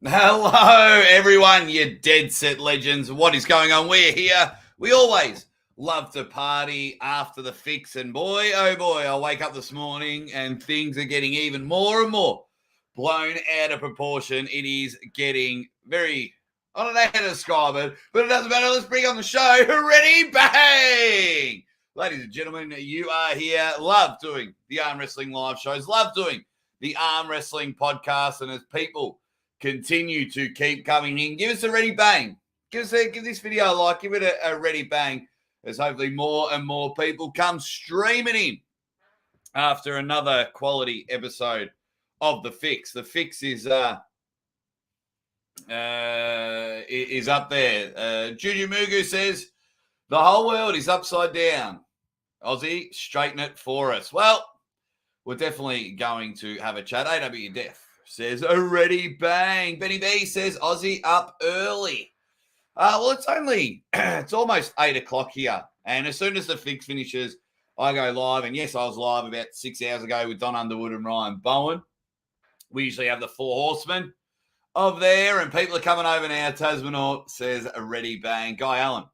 Hello, everyone, you dead set legends. What is going on? We're here. We always love to party after the fix. And boy, oh boy, I wake up this morning and things are getting even more and more blown out of proportion. It is getting very, I don't know how to describe it, but it doesn't matter. Let's bring on the show. Ready? Bang! Ladies and gentlemen, you are here. Love doing the arm wrestling live shows. Love doing the arm wrestling podcast. And as people continue to keep coming in, give us a ready bang. Give this video a like. Give it a ready bang as hopefully more and more people come streaming in after another quality episode of The Fix. The Fix is up there. Juju Mugu says, the whole world is upside down. Aussie, straighten it for us. Well, we're definitely going to have a chat. AW Def says, already bang. Benny B says, Aussie up early. Well, it's almost 8 o'clock here. And as soon as the fix finishes, I go live. And yes, I was live about 6 hours ago with Don Underwood and Ryan Bowen. We usually have the 4 horsemen of there. And people are coming over now. Tasmanaut says, ready bang. Guy Allen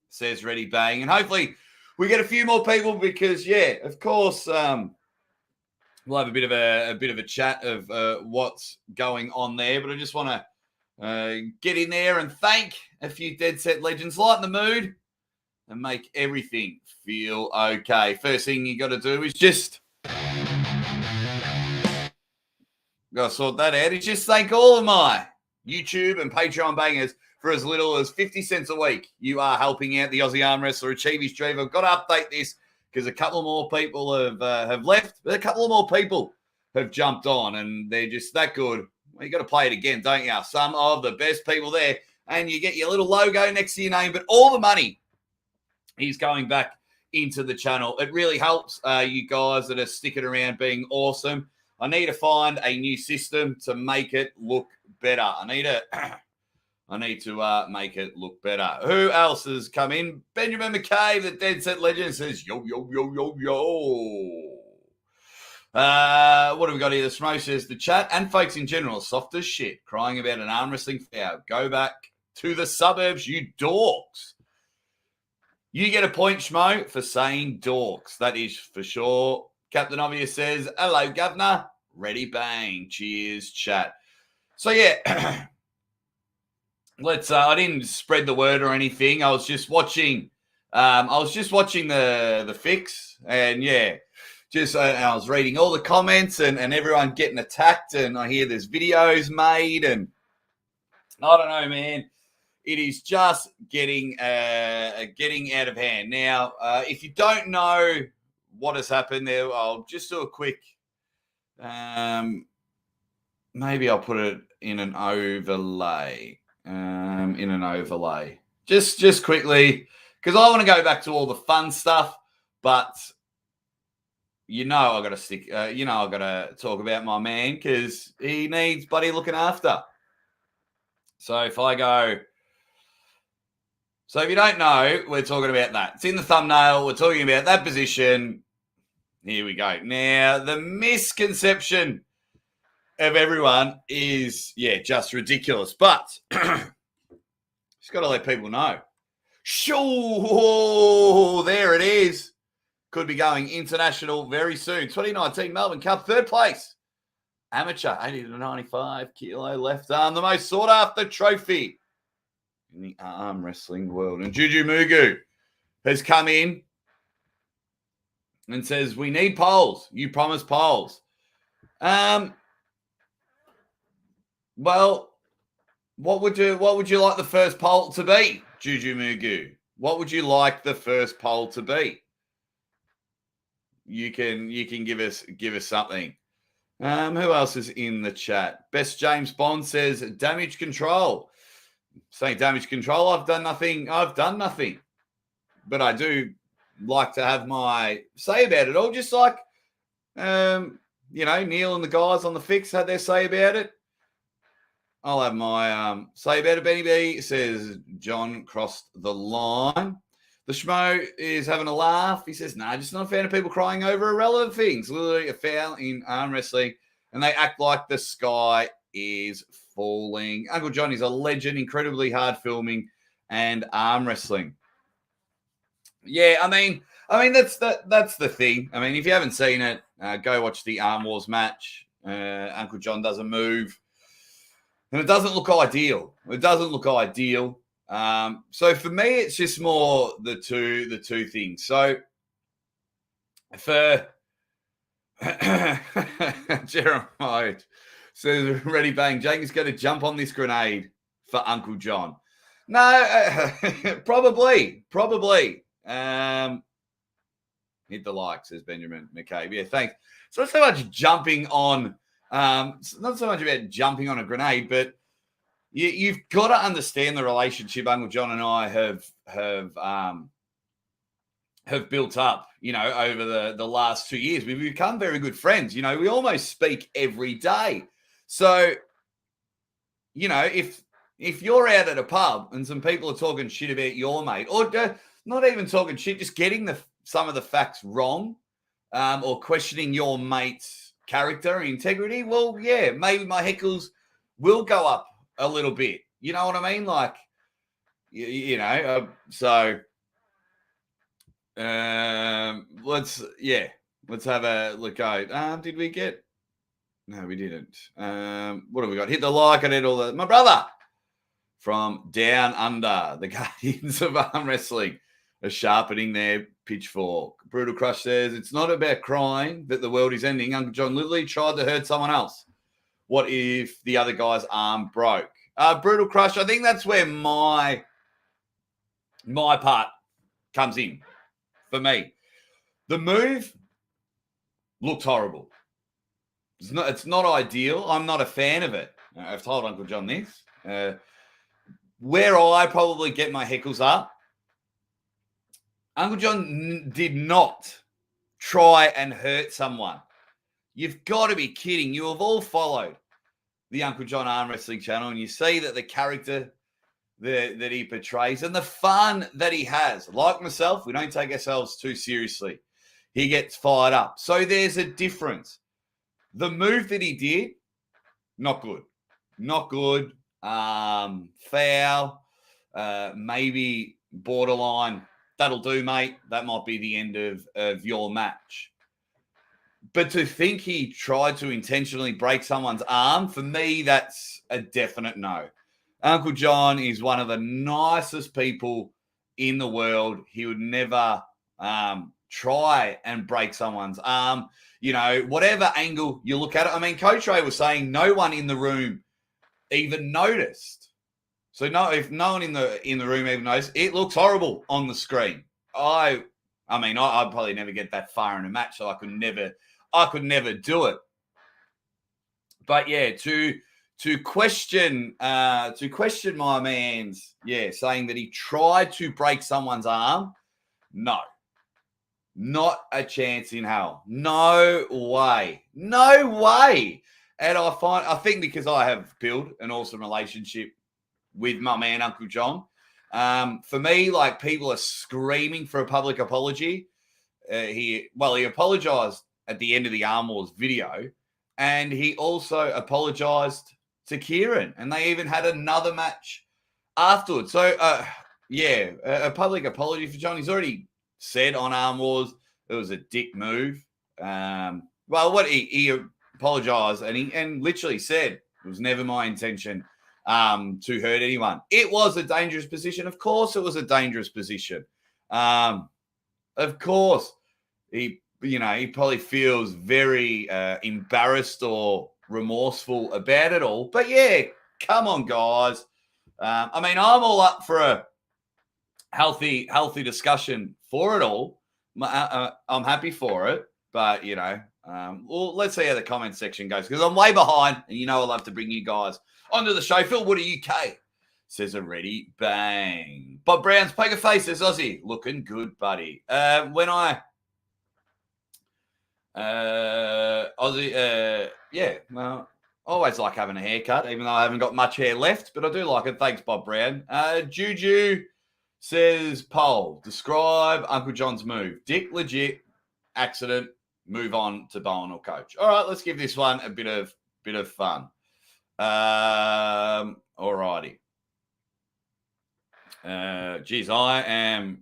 says, ready bang. And hopefully we get a few more people because, yeah, of course, we'll have a bit of a chat of what's going on there, but I just want to get in there and thank a few dead set legends, lighten the mood, and make everything feel okay. First thing you got to do is just got to sort that out. Is just thank all of my YouTube and Patreon bangers for as little as 50 cents a week. You are helping out the Aussie Arm Wrestler achieve his dream. I've got to update this because a couple more people have left, but a couple of more people have jumped on, and they're just that good. Well, you got to play it again, don't you? Some of the best people there, and you get your little logo next to your name, but all the money is going back into the channel. It really helps you guys that are sticking around being awesome. I need to find a new system to make it look better. I need to make it look better. Who else has come in? Benjamin McCabe, the Dead Set Legend, says, yo, yo, yo, yo, yo. What have we got here? The Smo says, the chat and folks in general, soft as shit, crying about an arm wrestling foul. Go back to the suburbs, you dorks. You get a point, Schmo, for saying dorks. That is for sure. Captain Obvious says, hello, governor. Ready, bang. Cheers, chat. So, yeah. I didn't spread the word or anything. I was just watching. The fix, and yeah, I was reading all the comments and everyone getting attacked, and I hear there's videos made, and I don't know, man. It is just getting out of hand. Now, if you don't know what has happened there, I'll just do a quick. Maybe I'll put it in an overlay. Just quickly, because I want to go back to all the fun stuff, but I got to stick. I got to talk about my man because he needs buddy looking after. So if you don't know, we're talking about that. It's in the thumbnail. We're talking about that position. Here we go. Now the misconception of everyone is, just ridiculous. But just got to let people know. Sure, there it is. Could be going international very soon. 2019 Melbourne Cup, 3rd place. Amateur, 80 to 95 kilo left arm. The most sought after trophy in the arm wrestling world. And Juju Mugu has come in and says, we need polls. You promised polls. Well, what would you like the first poll to be, Juju Mugu? What would you like the first poll to be? You can give us something. Who else is in the chat? Best James Bond says damage control. Saying damage control, I've done nothing. But I do like to have my say about it all, just like Neil and the guys on the fix had their say about it. I'll have my say about it. Benny B says John crossed the line. The Schmo is having a laugh. He says, nah, just not a fan of people crying over irrelevant things. Literally a foul in arm wrestling, and they act like the sky is falling. Uncle John is a legend, incredibly hard filming and arm wrestling. Yeah, I mean that's the thing. I mean, if you haven't seen it, go watch the Armwars match. Uncle John does a move, and it doesn't look ideal. So for me, it's just more the two things. So for Jeremiah says, "Ready, bang! Jake is going to jump on this grenade for Uncle John." No, probably. Hit the like, says Benjamin McCabe. Yeah, thanks. It's not so much jumping on. It's not so much about jumping on a grenade, but you've got to understand the relationship Uncle John and I have built up, over the last 2 years. We've become very good friends. We almost speak every day. So, if you're out at a pub and some people are talking shit about your mate, or not even talking shit, just getting some of the facts wrong, or questioning your mate's character and integrity, well, yeah, maybe my heckles will go up a little bit. You know what I mean? Like, so let's have a look out. Did we get? No, we didn't. What have we got? Hit the like. I did all that. My brother from down under, the Guardians of Arm Wrestling are sharpening their pitchfork. Brutal Crush says, it's not about crying that the world is ending. Uncle John literally tried to hurt someone else. What if the other guy's arm broke? Brutal Crush, I think that's where my part comes in for me. The move looked horrible. It's not ideal. I'm not a fan of it. I've told Uncle John this. Where I probably get my heckles up, Uncle John did not try and hurt someone. You've got to be kidding. You have all followed the Uncle John Arm Wrestling channel, and you see that the character that he portrays and the fun that he has. Like myself, we don't take ourselves too seriously. He gets fired up. So there's a difference. The move that he did, not good. Not good. Foul. Maybe borderline. That'll do, mate. That might be the end of your match. But to think he tried to intentionally break someone's arm, for me, that's a definite no. Uncle John is one of the nicest people in the world. He would never try and break someone's arm. Whatever angle you look at it. I mean, Coach Ray was saying no one in the room even noticed. So if no one in the room even noticed, it looks horrible on the screen. I'd probably never get that far in a match, so I could never do it. But yeah, to question my man's saying that he tried to break someone's arm, no. Not a chance in hell. No way. And I think because I have built an awesome relationship with my man, Uncle John, for me, like, people are screaming for a public apology. He apologized at the end of the Armwars video, and he also apologized to Kieran, and they even had another match afterwards. So, a public apology for John. He's already said on Armwars it was a dick move. He apologized and literally said it was never my intention to hurt anyone. It was a dangerous position. Of course, it was a dangerous position. Of course, he probably feels very embarrassed or remorseful about it all. But yeah, come on, guys. I'm all up for a healthy discussion for it all. I'm happy for it, but let's see how the comment section goes, because I'm way behind, and I love to bring you guys onto the show. Phil Woody UK says already, bang. Bob Brown's poker face says, Aussie, looking good, buddy. Aussie, Always like having a haircut, even though I haven't got much hair left, but I do like it. Thanks, Bob Brown. Juju says, poll, describe Uncle John's move. Dick, legit, accident, move on to Bowen or coach. All right, let's give this one a bit of fun. All righty. Geez, describe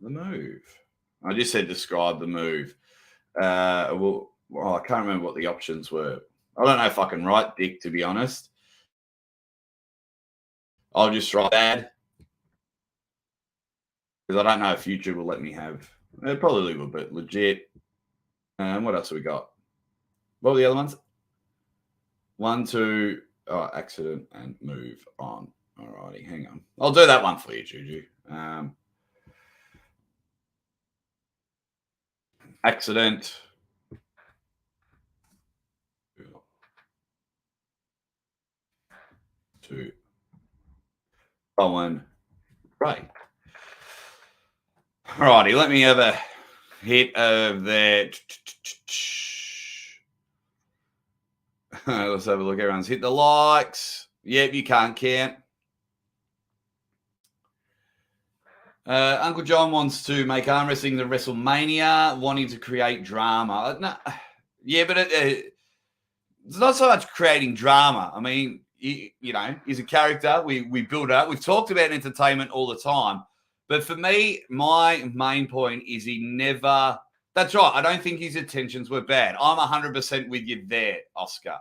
the move. I just said describe the move. Well, I can't remember what the options were. I don't know if I can write Dick, to be honest. I'll just write bad because I don't know if YouTube will let me have. It probably will, but legit. What else have we got? What were the other ones? 1, 2, accident and move on. All righty, hang on. I'll do that one for you, Juju. Accident. To Bowen Ray. All righty, let me have a hit of that. Let's have a look. Everyone's hit the likes. Yep, you can't count. Uncle John wants to make arm wrestling the WrestleMania, wanting to create drama. No, yeah, but it's not so much creating drama. I mean, you know, he's a character. We build up. We've talked about entertainment all the time. But for me, my main point is he never – that's right. I don't think his intentions were bad. I'm 100% with you there, Oscar.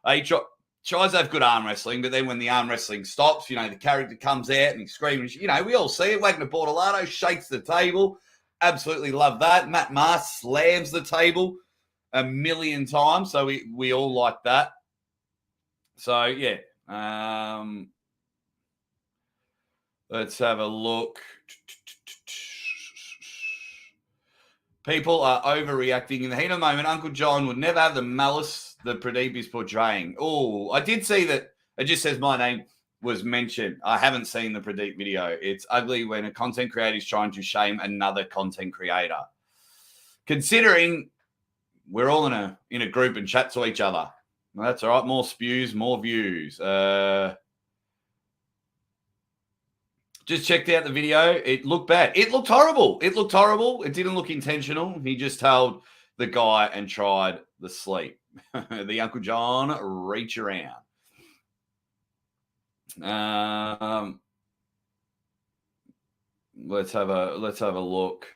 He tries to have good arm wrestling, but then when the arm wrestling stops, you know, the character comes out and he's screaming. You know, we all see it. Wagner Bortolato shakes the table. Absolutely love that. Matt Mars slams the table a million times. So we all like that. So, yeah. Let's have a look. People are overreacting. In the heat of the moment, Uncle John would never have the malice that Pradeep is portraying. Oh, I did see that. It just says my name was mentioned. I haven't seen the Pradeep video. It's ugly when a content creator is trying to shame another content creator. Considering we're all in a group and chat to each other. Well, that's all right. More spews, more views. Just checked out the video. It looked bad. It looked horrible. It didn't look intentional. He just held the guy and tried the sleep. The Uncle John reach around. Let's have a look.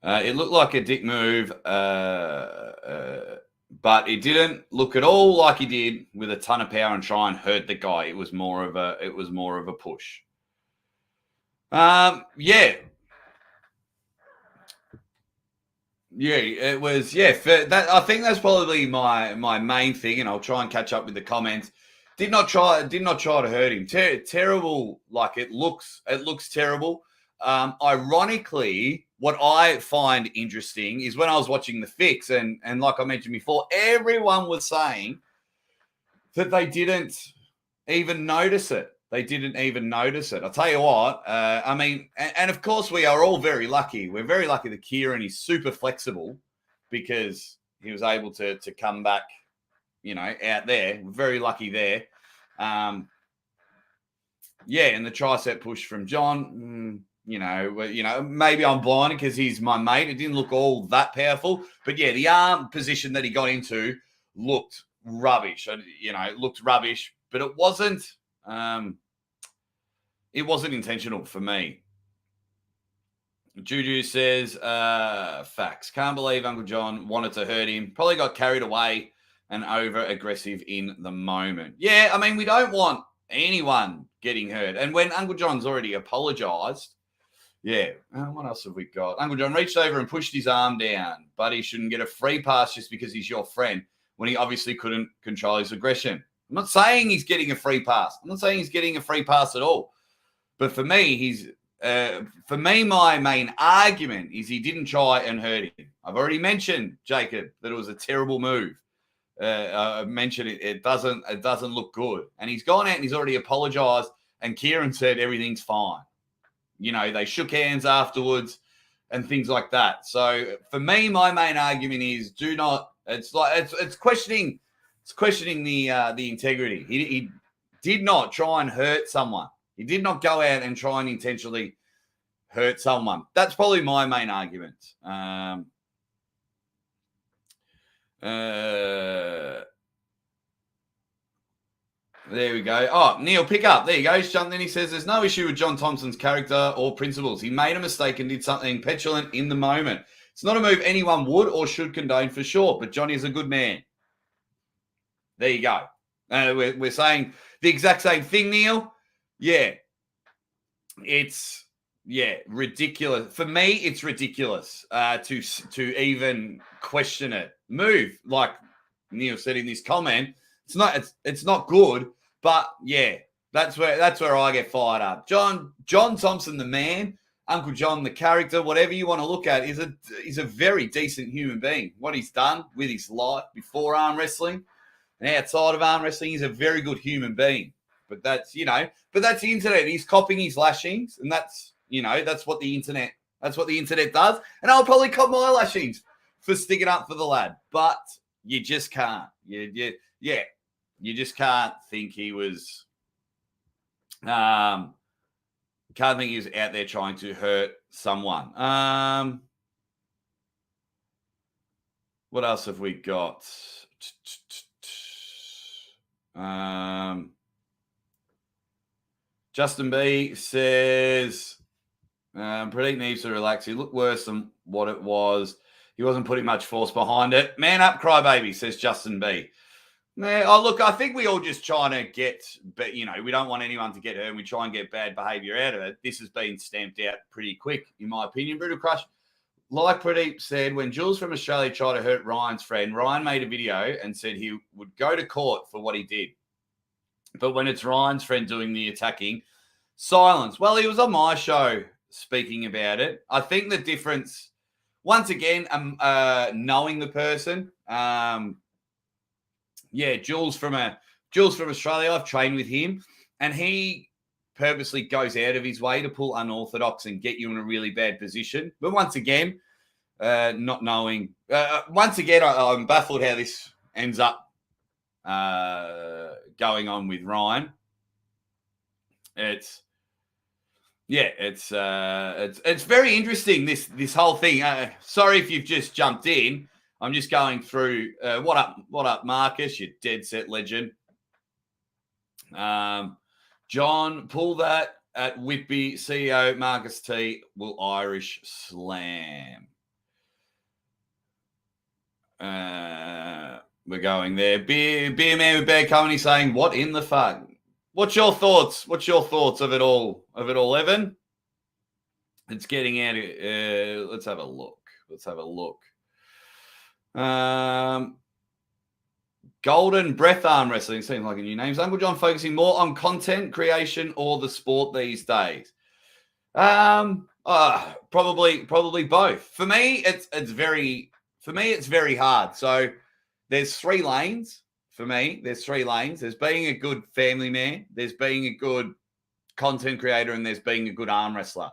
It looked like a dick move. But it didn't look at all like he did with a ton of power and try and hurt the guy. It was more of a push. Yeah, it was. Yeah, that I think that's probably my main thing, and I'll try and catch up with the comments. Did not try to hurt him. Terrible. Like it looks terrible. Ironically, what I find interesting is when I was watching the fix, and like I mentioned before, everyone was saying that they didn't even notice it. I'll tell you what, I mean, and of course we are all very lucky. We're very lucky that Kieran is super flexible because he was able to come back, you know, out there. We're very lucky there. Yeah, and the tricep push from John, you know, maybe I'm blinded because he's my mate. It didn't look all that powerful. But, yeah, the arm position that he got into looked rubbish. You know, it looked rubbish. But it wasn't intentional for me. Juju says, facts. Can't believe Uncle John wanted to hurt him. Probably got carried away and over-aggressive in the moment. Yeah, I mean, we don't want anyone getting hurt. And when Uncle John's already apologised, yeah. What else have we got? Uncle John reached over and pushed his arm down, but he shouldn't get a free pass just because he's your friend when he obviously couldn't control his aggression. I'm not saying he's getting a free pass. I'm not saying he's getting a free pass at all. But for me, my main argument is he didn't try and hurt him. I've already mentioned, Jacob, that it was a terrible move. mentioned it doesn't look good. And he's gone out and he's already apologized. And Kieran said everything's fine. You know, they shook hands afterwards and things like that. So for me, my main argument is do not. It's questioning the integrity. He did not try and hurt someone. He did not go out and try and intentionally hurt someone. That's probably my main argument. There we go. Oh, Neil, pick up. There you go. Then he says, there's no issue with John Thompson's character or principles. He made a mistake and did something petulant in the moment. It's not a move anyone would or should condone for sure, but Johnny is a good man. There you go. We're saying the exact same thing, Neil. Yeah. It's, ridiculous. For me, it's ridiculous to even question it. Move, like Neil said in this comment, it's not good, but that's where I get fired up. John Thompson, the man, Uncle John, the character, whatever you want to look at, is a very decent human being. What he's done with his life before arm wrestling and outside of arm wrestling, he's a very good human being. But that's the internet. He's copying his lashings, and that's what the internet does. And I'll probably cop my lashings for sticking up for the lad. But you just can't. You just can't think he was out there trying to hurt someone. What else have we got? Justin B says, Pradeep needs to relax. He looked worse than what it was. He wasn't putting much force behind it. Man up, crybaby, says Justin B. Look, I think we all just trying to get, but we don't want anyone to get hurt, and we try and get bad behavior out of it. This has been stamped out pretty quick, in my opinion. Brutal Crush, like Pradeep said, when Jules from Australia tried to hurt Ryan's friend, Ryan made a video and said he would go to court for what he did. But when it's Ryan's friend doing the attacking, silence. Well, he was on my show speaking about it. I think the difference, once again, knowing the person. Jules from Australia. I've trained with him, and he purposely goes out of his way to pull unorthodox and get you in a really bad position. But once again, not knowing. Once again, I'm baffled how this ends up going on with Ryan. It's very interesting, this whole thing. Sorry if you've just jumped in. I'm just going through. What up, Marcus? You dead set legend. John, pull that at Whitby. CEO Marcus T will Irish slam. We're going there. Beer man with bad company saying, "What in the fuck?" What's your thoughts? Of it all, Evan? It's getting out of. Let's have a look. Golden Breath Arm Wrestling seems like a new name. Is Uncle John focusing more on content creation or the sport these days? Probably both. For me, it's very hard. So there's 3 lanes. For me, there's 3 lanes. There's being a good family man, there's being a good content creator, and there's being a good arm wrestler.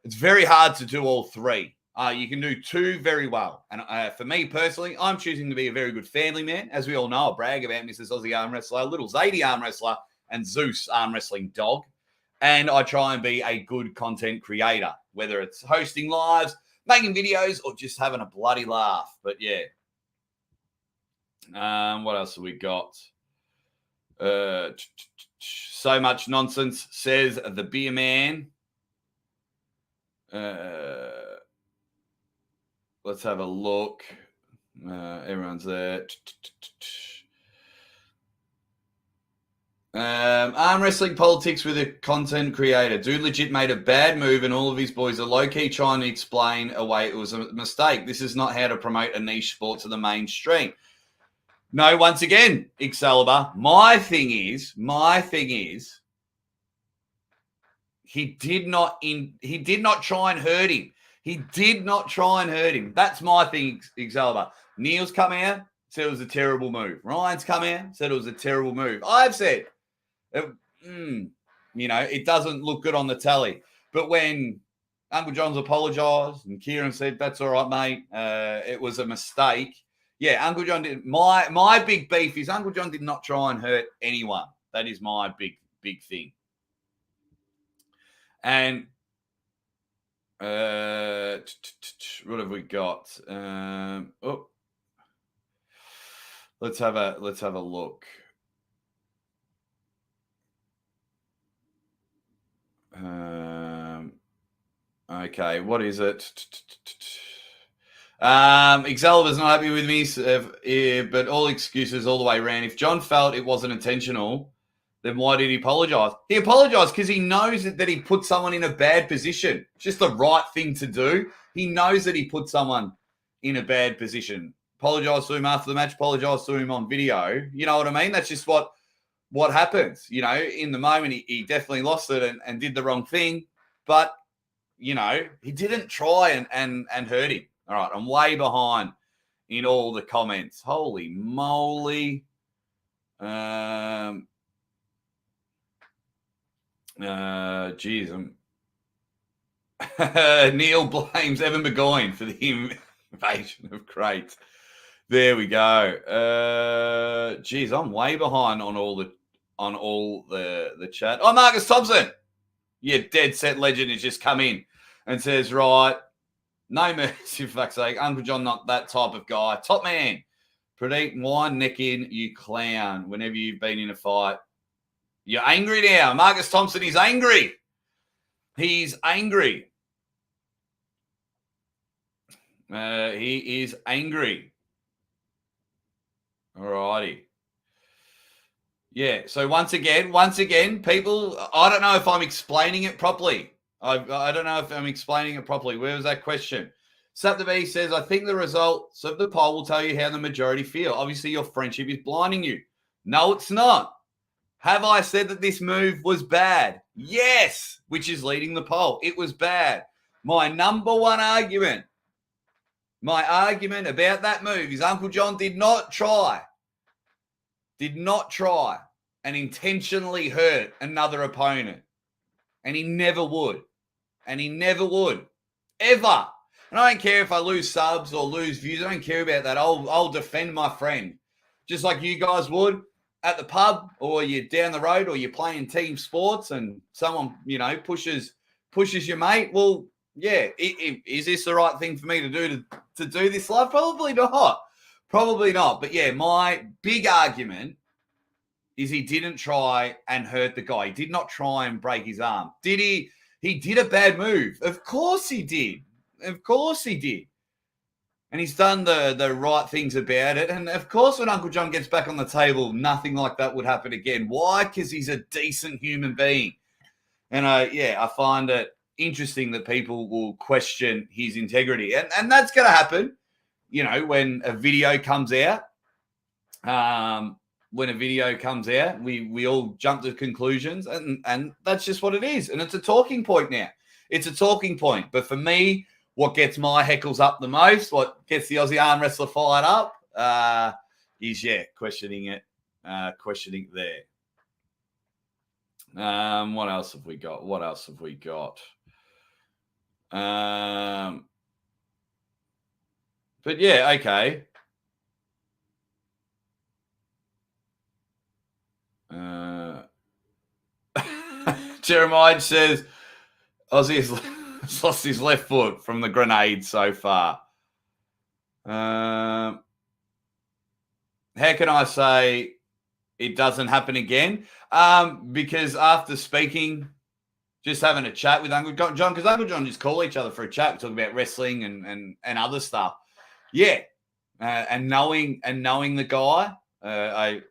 It's very hard to do all 3. You can do 2 very well. And for me personally, I'm choosing to be a very good family man. As we all know, I brag about Mrs. Aussie arm wrestler, Little Zadie arm wrestler, and Zeus arm wrestling dog. And I try and be a good content creator, whether it's hosting lives, making videos, or just having a bloody laugh. But yeah. What else have we got? So much nonsense, says the beer man. Let's have a look. Everyone's there. Arm wrestling politics with a content creator. Dude legit made a bad move and all of his boys are low-key trying to explain away it was a mistake. This is not how to promote a niche sport to the mainstream. No, once again, Excalibur, my thing is, he did not try and hurt him. That's my thing, Excalibur. Neil's come out, said it was a terrible move. Ryan's come out, said it was a terrible move. I've said, it doesn't look good on the tally. But when Uncle John's apologised and Kieran said, that's all right, mate, it was a mistake. Yeah, Uncle John did. My big beef is Uncle John did not try and hurt anyone. That is my big thing. And what have we got? Let's have a look. Okay, what is it? Excalibur's not happy with me, but all excuses all the way around. If John felt it wasn't intentional, then why did he apologise? He apologised because he knows that he put someone in a bad position. It's just the right thing to do. He knows that he put someone in a bad position. Apologise to him after the match, apologise to him on video. You know what I mean? That's just what happens. In the moment, he definitely lost it and did the wrong thing. But, he didn't try and hurt him. All right, I'm way behind in all the comments. Holy moly. Geez. Neil blames Evan Burgoyne for the invasion of crates. There we go. Geez, I'm way behind on all the chat. Oh, Marcus Thompson. Yeah, dead set legend has just come in and says, right, no mercy, for fuck's sake. Uncle John, not that type of guy. Top man. Pradeep, wine neck in, you clown. Whenever you've been in a fight, you're angry now. Marcus Thompson is angry. He's angry. He is angry. All righty. Yeah, so once again, people, I don't know if I'm explaining it properly. I don't know if I'm explaining it properly. Where was that question? Sap the B says, I think the results of the poll will tell you how the majority feel. Obviously, your friendship is blinding you. No, it's not. Have I said that this move was bad? Yes, which is leading the poll. It was bad. My number one argument, about that move is Uncle John did not try and intentionally hurt another opponent. And he never would. Ever. And I don't care if I lose subs or lose views. I don't care about that. I'll defend my friend. Just like you guys would at the pub, or you're down the road, or you're playing team sports and someone, pushes your mate. Well, yeah, is this the right thing for me to do to do this live? Probably not. But yeah, my big argument is he didn't try and hurt the guy. He did not try and break his arm. Did he? He did a bad move. Of course he did. And he's done the right things about it. And of course, when Uncle John gets back on the table, nothing like that would happen again. Why? Because he's a decent human being. And I find it interesting that people will question his integrity. And that's going to happen, when a video comes out. When a video comes out, we all jump to conclusions, and that's just what it is. And it's a talking point now. It's a talking point. But for me, what gets my heckles up the most, what gets the Aussie arm wrestler fired up, is, questioning it, questioning there. What else have we got? But yeah, okay. Jeremiah says Aussie has lost his left foot from the grenade so far. How can I say it doesn't happen again? Because after speaking, just having a chat with Uncle John, because Uncle John just call each other for a chat, talk about wrestling and other stuff. Yeah, and knowing the guy, I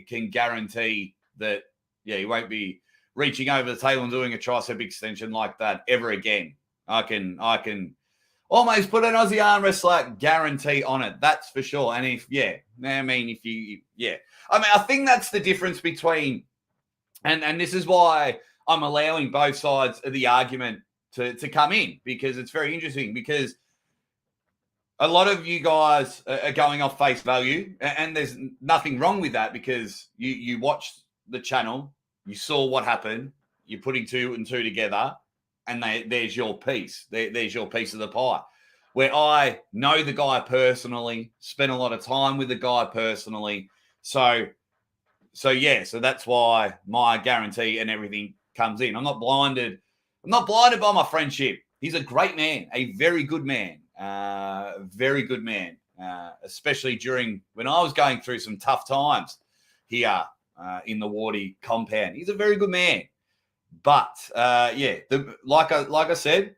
can guarantee that he won't be reaching over the table and doing a tricep extension like that ever again. I can almost put an Aussie arm wrestler guarantee on it. That's for sure. And I think that's the difference between, and this is why I'm allowing both sides of the argument to come in, because it's very interesting, because a lot of you guys are going off face value, and there's nothing wrong with that because you watched the channel, you saw what happened, you're putting 2 and 2 together, and there's your piece. There's your piece of the pie. Where I know the guy personally, spent a lot of time with the guy personally, so that's why my guarantee and everything comes in. I'm not blinded by my friendship. He's a great man, a very good man, especially during when I was going through some tough times here in the Wardy compound. He's a very good man. But like I said,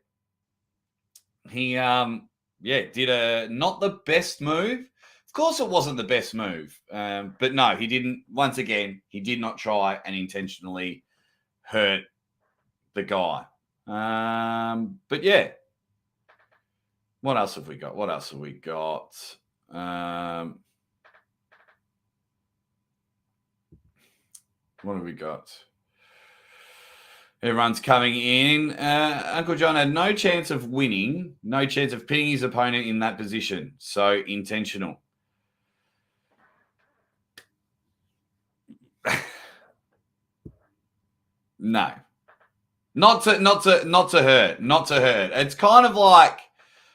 he did not the best move. Of course, it wasn't the best move, but no, he didn't. Once again, he did not try and intentionally hurt the guy. But yeah, what else have we got? What have we got? Everyone's coming in. Uncle John had no chance of winning, no chance of pinning his opponent in that position. So intentional. No. Not to hurt. It's kind of like,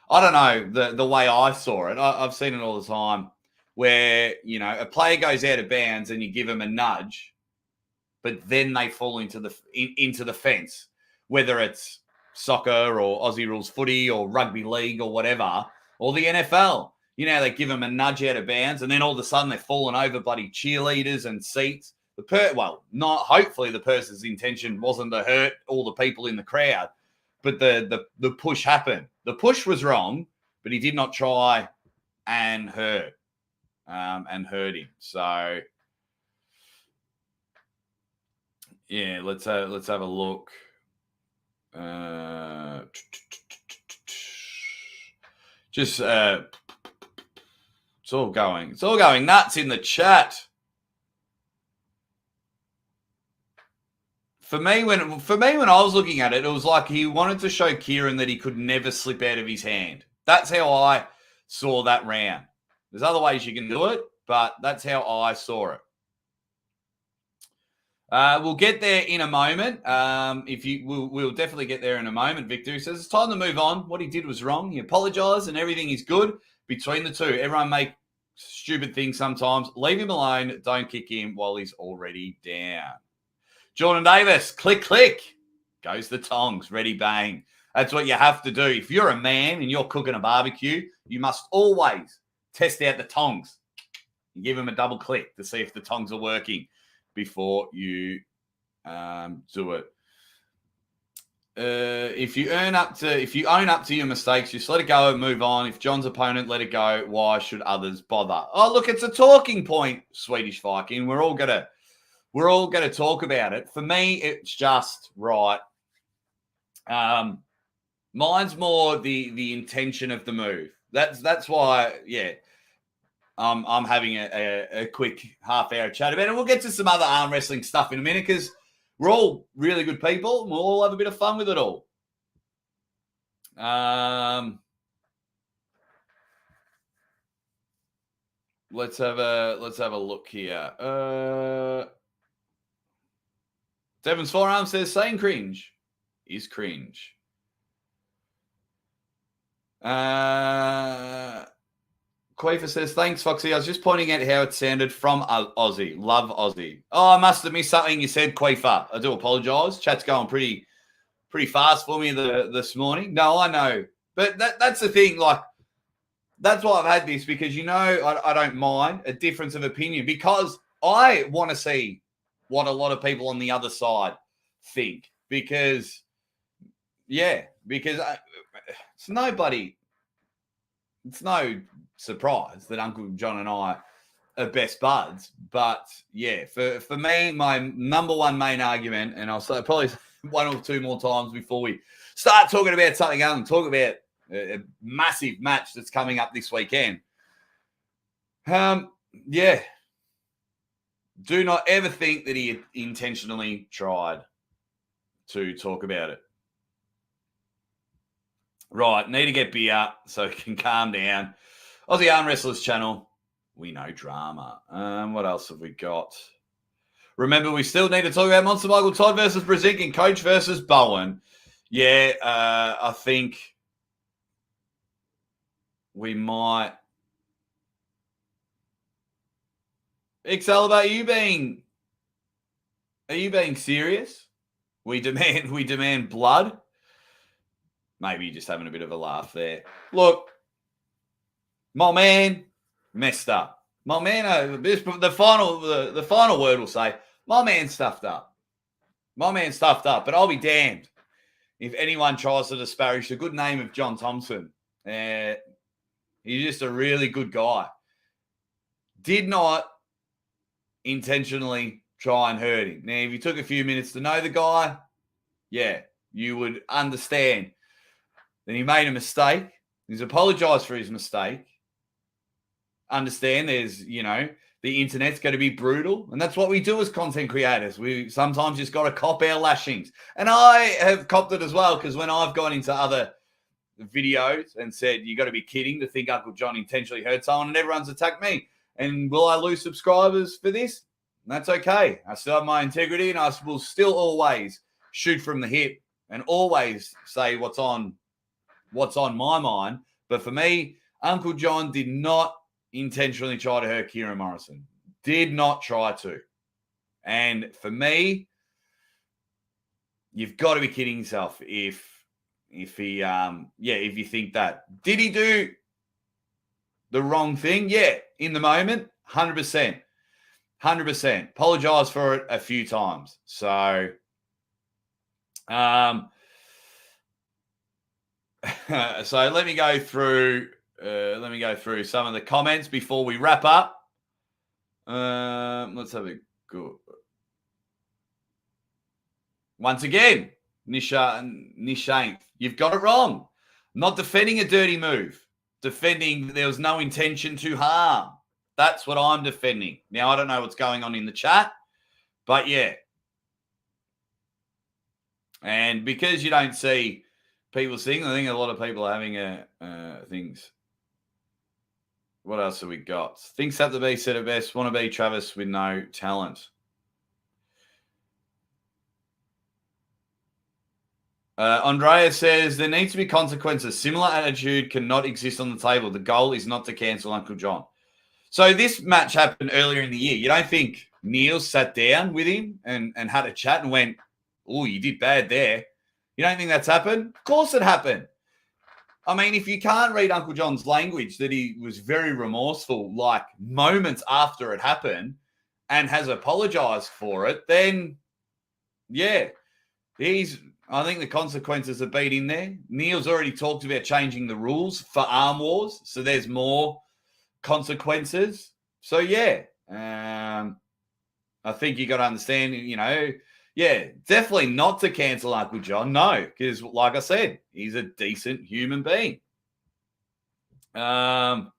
I don't know, the way I saw it. I've seen it all the time where, a player goes out of bounds and you give him a nudge, but then they fall into the fence, whether it's soccer or Aussie rules footy or rugby league or whatever, or the NFL. They give them a nudge out of bounds and then all of a sudden they're falling over bloody cheerleaders and seats. Hopefully the person's intention wasn't to hurt all the people in the crowd, but the push happened. The push was wrong, but he did not try and hurt him. So yeah, let's have a look. It's all going nuts in the chat. For me, when I was looking at it, it was like he wanted to show Kieran that he could never slip out of his hand. That's how I saw that round. There's other ways you can do it, but that's how I saw it. We'll get there in a moment. We'll definitely get there in a moment. Victor says it's time to move on. What he did was wrong. He apologized and everything is good between the two. Everyone make stupid things sometimes. Leave him alone. Don't kick him while he's already down. Jordan Davis, click, click. Goes the tongs. Ready, bang. That's what you have to do. If you're a man and you're cooking a barbecue, you must always test out the tongs. You give them a double click to see if the tongs are working before you do it. If you own up to your mistakes, just let it go and move on. If John's opponent let it go, why should others bother? Oh, look, it's a talking point, Swedish Viking. We're all gonna talk about it. For me, it's just right. Mine's more the intention of the move. That's why, yeah. I'm having a quick half-hour chat about it. We'll get to some other arm wrestling stuff in a minute because we're all really good people and we'll all have a bit of fun with it all. Let's have a look here. Devon's Forearm says saying cringe is cringe. Quafer says, thanks, Foxy. I was just pointing out how it sounded from Aussie. Love Aussie. Oh, I must have missed something you said, Quafer. I do apologise. Chat's going pretty fast for me this morning. No, I know. But that's the thing. Like, that's why I've had this because, I don't mind a difference of opinion because I want to see what a lot of people on the other side think because it's no surprise that Uncle John and I are best buds. But, yeah, for me, my number one main argument, and I'll say probably one or two more times before we start talking about something else and talk about a massive match that's coming up this weekend. Do not ever think that he intentionally tried to talk about it. Right, need to get beer so we can calm down. Aussie Arm Wrestlers channel. We know drama. What else have we got? Remember, we still need to talk about Monster Michael Todd versus Brzenk and Coach versus Bowen. Yeah, I think we might. Excalibur, are you being serious? We demand blood. Maybe you're just having a bit of a laugh there. Look, my man messed up. My man, the final word will say, my man stuffed up. My man stuffed up, but I'll be damned if anyone tries to disparage the good name of John Thompson. He's just a really good guy. Did not intentionally try and hurt him. Now, if you took a few minutes to know the guy, yeah, you would understand that he made a mistake. He's apologized for his mistake. Understand there's, the internet's going to be brutal. And that's what we do as content creators. We sometimes just got to cop our lashings. And I have copped it as well, because when I've gone into other videos and said, you got to be kidding to think Uncle John intentionally hurt someone, and everyone's attacked me. And will I lose subscribers for this? That's okay. I still have my integrity, and I will still always shoot from the hip and always say what's on my mind. But for me, Uncle John did not intentionally try to hurt Kieran Morrison. Did not try to. And for me, you've got to be kidding yourself if you think that. Did he do the wrong thing? Yeah, in the moment, 100%. 100%. Apologize for it a few times. So, so let me go through some of the comments before we wrap up. Let's have a go. Once again, Nishank, you've got it wrong. I'm not defending a dirty move. Defending there was no intention to harm. That's what I'm defending. Now, I don't know what's going on in the chat, but yeah. And because you don't see people sing, I think a lot of people are having things. What else have we got? Things have to be said at best. Want to be Travis with no talent. Andrea says, there needs to be consequences. Similar attitude cannot exist on the table. The goal is not to cancel Uncle John. So this match happened earlier in the year. You don't think Neil sat down with him and had a chat and went, oh, you did bad there. You don't think that's happened? Of course it happened. I mean, if you can't read Uncle John's language, that he was very remorseful, like moments after it happened, and has apologized for it, then, yeah, I think the consequences have been in there. Neil's already talked about changing the rules for Armwars, so there's more consequences. So, yeah, I think you got to understand, yeah, definitely not to cancel Uncle John. No, because like I said, he's a decent human being. Let's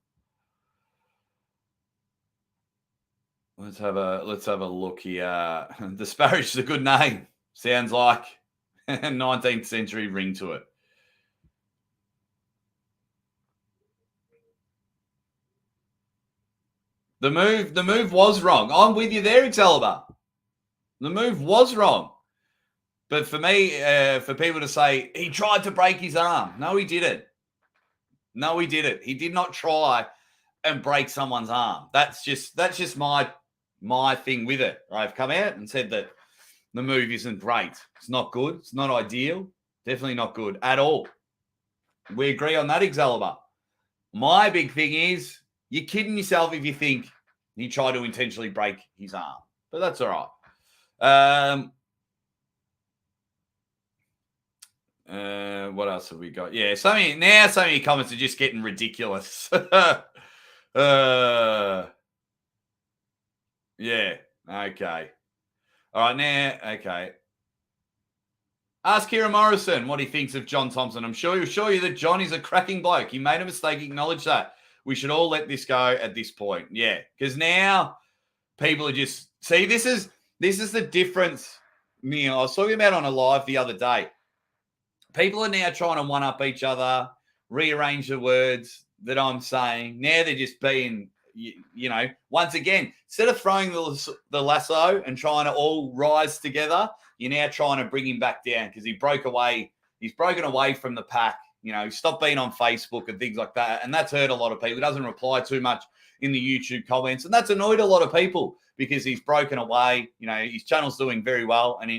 have a look here. Disparage is a good name. Sounds like 19th century ring to it. The move was wrong. I'm with you there, Excalibur. The move was wrong. But for me, for people to say he tried to break his arm. No, he didn't. No, he didn't. He did not try and break someone's arm. That's just my thing with it. I've come out and said that the move isn't great. It's not good. It's not ideal. Definitely not good at all. We agree on that, Excalibur. My big thing is you're kidding yourself if you think he tried to intentionally break his arm. But that's all right. What else have we got? Yeah, so many comments are just getting ridiculous. Yeah, okay. All right, now, okay. Ask Kieran Morrison what he thinks of John Thompson. I'm sure he'll show you that John is a cracking bloke. He made a mistake, acknowledge that. We should all let this go at this point. Yeah, because now people are just... See, this is the difference. I was talking about on a live the other day. People are now trying to one-up each other, rearrange the words that I'm saying. Now they're just being, once again, instead of throwing the lasso and trying to all rise together, you're now trying to bring him back down because he broke away. He's broken away from the pack. Stop being on Facebook and things like that. And that's hurt a lot of people. He doesn't reply too much in the YouTube comments. And that's annoyed a lot of people because he's broken away. His channel's doing very well. And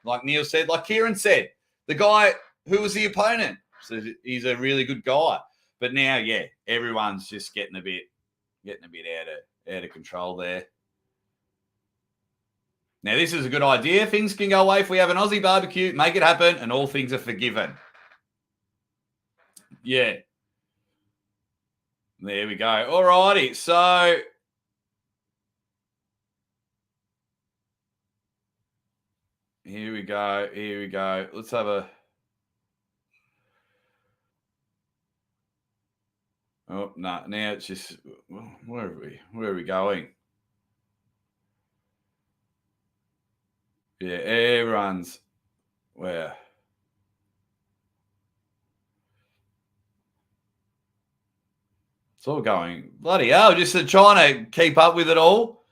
like Neil said, like Kieran said, the guy who was the opponent, so he's a really good guy. But now, everyone's just getting a bit out of control there. Now, this is a good idea. Things can go away if we have an Aussie barbecue, make it happen, and all things are forgiven. Yeah. There we go. All righty. So here we go. Let's have a... Oh, no. Now it's just... Where are we going? Yeah, everyone's... Where? It's all going... Bloody hell, just trying to keep up with it all.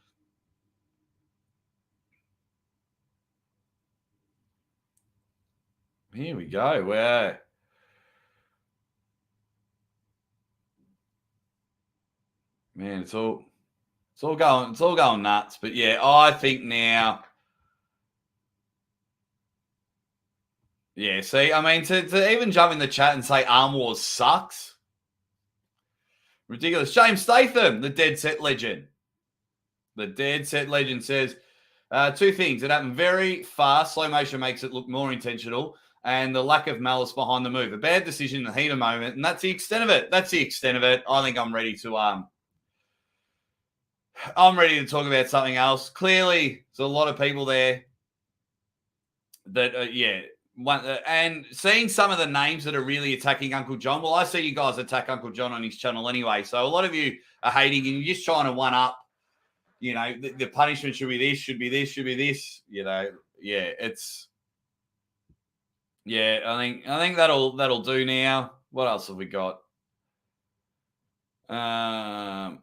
Here we go. Where... Man, it's all going nuts. But yeah, I think now... Yeah, see, I mean, to even jump in the chat and say Armwars sucks. Ridiculous. James Statham, the Dead Set Legend. The Dead Set Legend says, two things. It happened very fast. Slow motion makes it look more intentional. And the lack of malice behind the move. A bad decision in the heat of moment. And that's the extent of it. I think I'm ready to talk about something else. Clearly, there's a lot of people there that, and seeing some of the names that are really attacking Uncle John. Well, I see you guys attack Uncle John on his channel anyway. So a lot of you are hating and you're just trying to one up. The punishment should be this, should be this. I think that'll do now. What else have we got? Alrighty.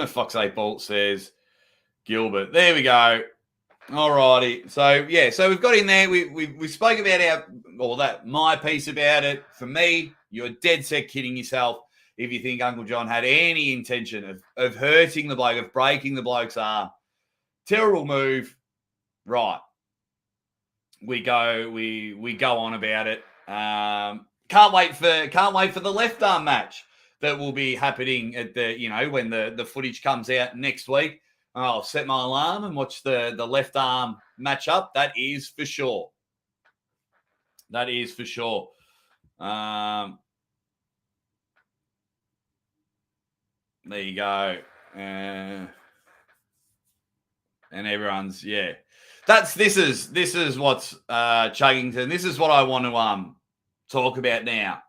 Fox 8 Bolt says Gilbert. There we go. Alrighty. So we've got in there. We spoke about my piece about it. For me, you're dead set kidding yourself if you think Uncle John had any intention of hurting the bloke, of breaking the bloke's arm. Terrible move. Right. We go on about it. Can't wait for the left arm match that will be happening at when the footage comes out next week. I'll set my alarm and watch the left arm match up. That is for sure. There you go. And everyone's, this is what's Chuggington. This is what I want to talk about now.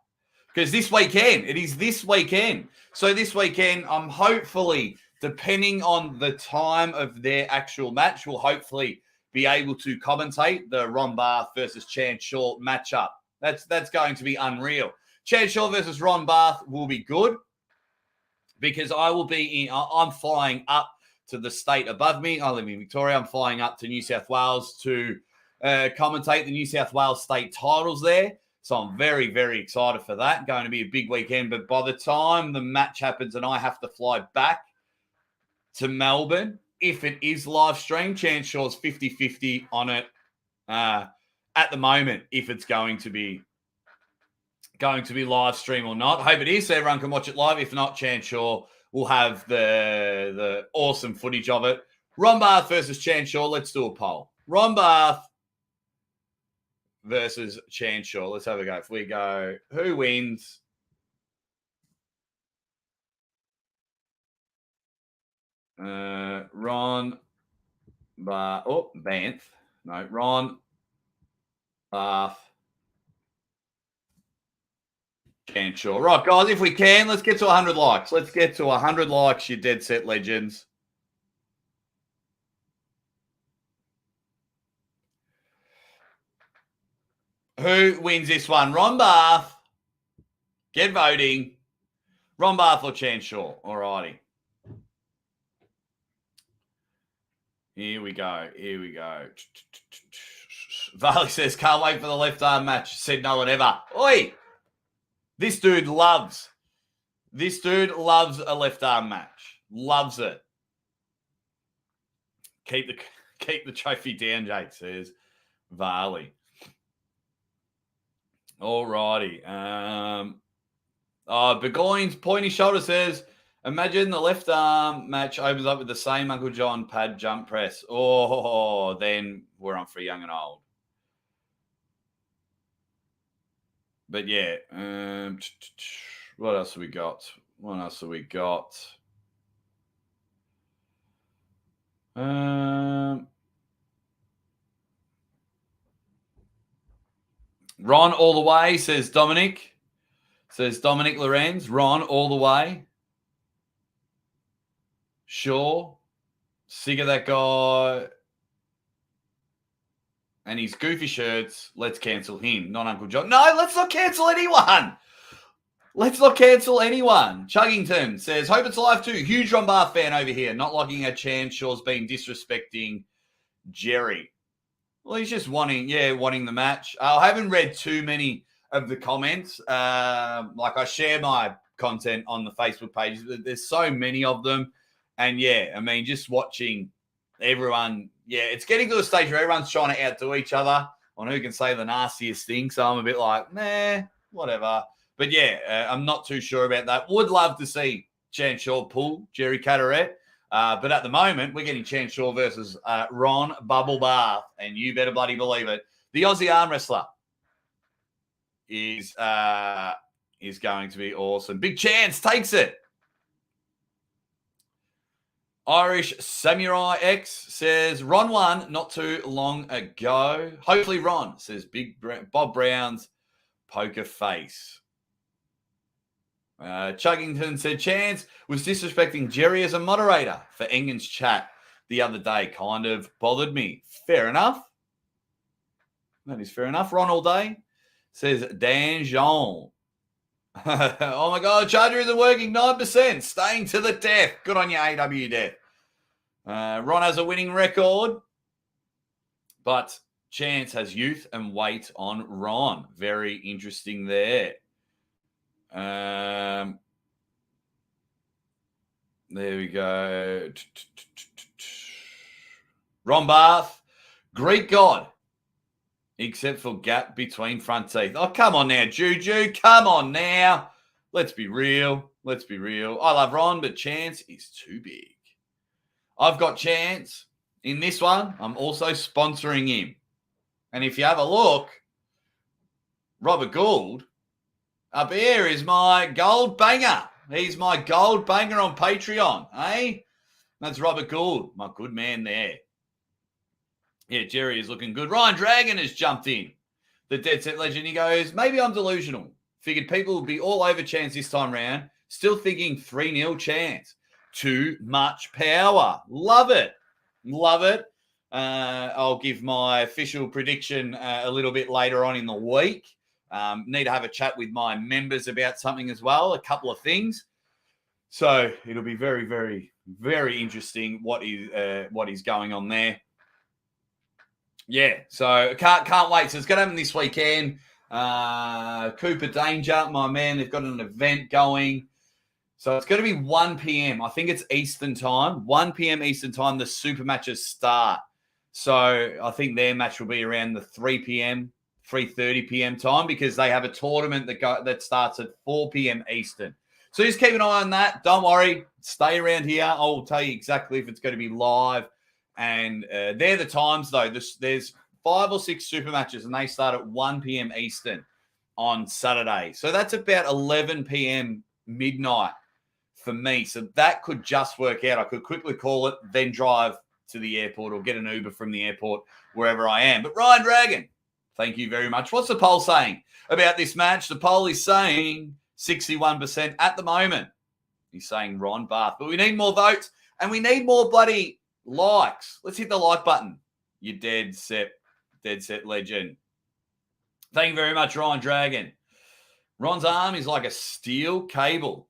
Because it is this weekend. So this weekend, I'm hopefully, depending on the time of their actual match, we'll hopefully be able to commentate the Ron Barth versus Chan Shaw matchup. That's going to be unreal. Chan Shaw versus Ron Barth will be good because I'm flying up to the state above me. I live in Victoria. I'm flying up to New South Wales to commentate the New South Wales state titles there. So I'm very, very excited for that. Going to be a big weekend. But by the time the match happens and I have to fly back to Melbourne, if it is live stream, Chance Shaw's 50-50 on it at the moment, if it's going to be live stream or not. I hope it is so everyone can watch it live. If not, Chance Shaw will have the awesome footage of it. Ron Barth versus Chance Shaw. Let's do a poll. Ron Barth versus Chance Shaw. Let's have a go. If we go, who wins? Ron Barth. Oh, Banth. No, Ron Barth. Chance Shaw. Right, guys, if we can, let's get to 100 likes. Let's get to 100 likes, you dead set legends. Who wins this one? Ron Barth. Get voting. Ron Barth or Chan Shaw? All righty. Here we go. Varley says, can't wait for the left arm match. Said no one ever. Oi! This dude loves a left arm match. Loves it. Keep the trophy down, Jake, says Varley. All righty. Burgoyne's pointy shoulder says, imagine the left arm match opens up with the same Uncle John pad jump press. Oh, then we're on for young and old. But yeah, what else have we got? Ron all the way, says Dominic. Says Dominic Lorenz. Ron all the way. Sure. Sick of that guy and his goofy shirts. Let's cancel him, not Uncle John. No, let's not cancel anyone. Chuggington says, hope it's live too. Huge Ron Barth fan over here. Not liking a chance Shaw's been disrespecting Jerry. Well, he's just wanting the match. I haven't read too many of the comments. Like I share my content on the Facebook pages, but there's so many of them. And yeah, I mean, just watching everyone, it's getting to a stage where everyone's trying to outdo each other on who can say the nastiest thing. So I'm a bit like, whatever. But yeah, I'm not too sure about that. Would love to see Chan Shaw pull Jerry Caderet. But at the moment, we're getting Chan Shaw versus Ron Bubble Barth. And you better bloody believe it. The Aussie arm wrestler is going to be awesome. Big Chance takes it. Irish Samurai X says, Ron won not too long ago. Hopefully Ron, says Big Bob Brown's poker face. Chuggington said, Chance was disrespecting Jerry as a moderator for Engen's chat the other day. Kind of bothered me. Fair enough. That is fair enough. Ron all day, says Dan Jean. Oh my God, Charger isn't working 9%. Staying to the death. Good on you, AW Death. Ron has a winning record, but Chance has youth and weight on Ron. Very interesting there. There we go. Ron Barth, Greek god, except for gap between front teeth. Oh, come on now, Juju. Come on now. Let's be real. I love Ron, but Chance is too big. I've got Chance in this one. I'm also sponsoring him. And if you have a look, Robert Gould up here is my gold banger. He's my gold banger on Patreon, eh? That's Robert Gould, my good man there. Yeah, Jerry is looking good. Ryan Dragon has jumped in. The Dead Set Legend, he goes, maybe I'm delusional. Figured people would be all over Chance this time round. Still thinking 3-0 Chance. Too much power. Love it. I'll give my official prediction a little bit later on in the week. Need to have a chat with my members about something as well, a couple of things. So it'll be very, very, very interesting what is going on there. Yeah, so can't wait. So it's going to happen this weekend. Cooper Danger, my man, they've got an event going. So it's going to be 1 p.m. I think it's Eastern time. 1 p.m. Eastern time, the super matches start. So I think their match will be around the 3 p.m., 3:30 p.m. time because they have a tournament that starts at 4 p.m. Eastern. So just keep an eye on that. Don't worry. Stay around here. I'll tell you exactly if it's going to be live. And they're the times, though. There's 5 or 6 super matches, and they start at 1 p.m. Eastern on Saturday. So that's about 11 p.m. midnight for me. So that could just work out. I could quickly call it, then drive to the airport or get an Uber from the airport wherever I am. But Ryan Dragon, thank you very much. What's the poll saying about this match? The poll is saying 61% at the moment. He's saying Ron Barth. But we need more votes, and we need more bloody likes. Let's hit the like button, you dead set legend. Thank you very much, Ryan Dragon. Ron's arm is like a steel cable.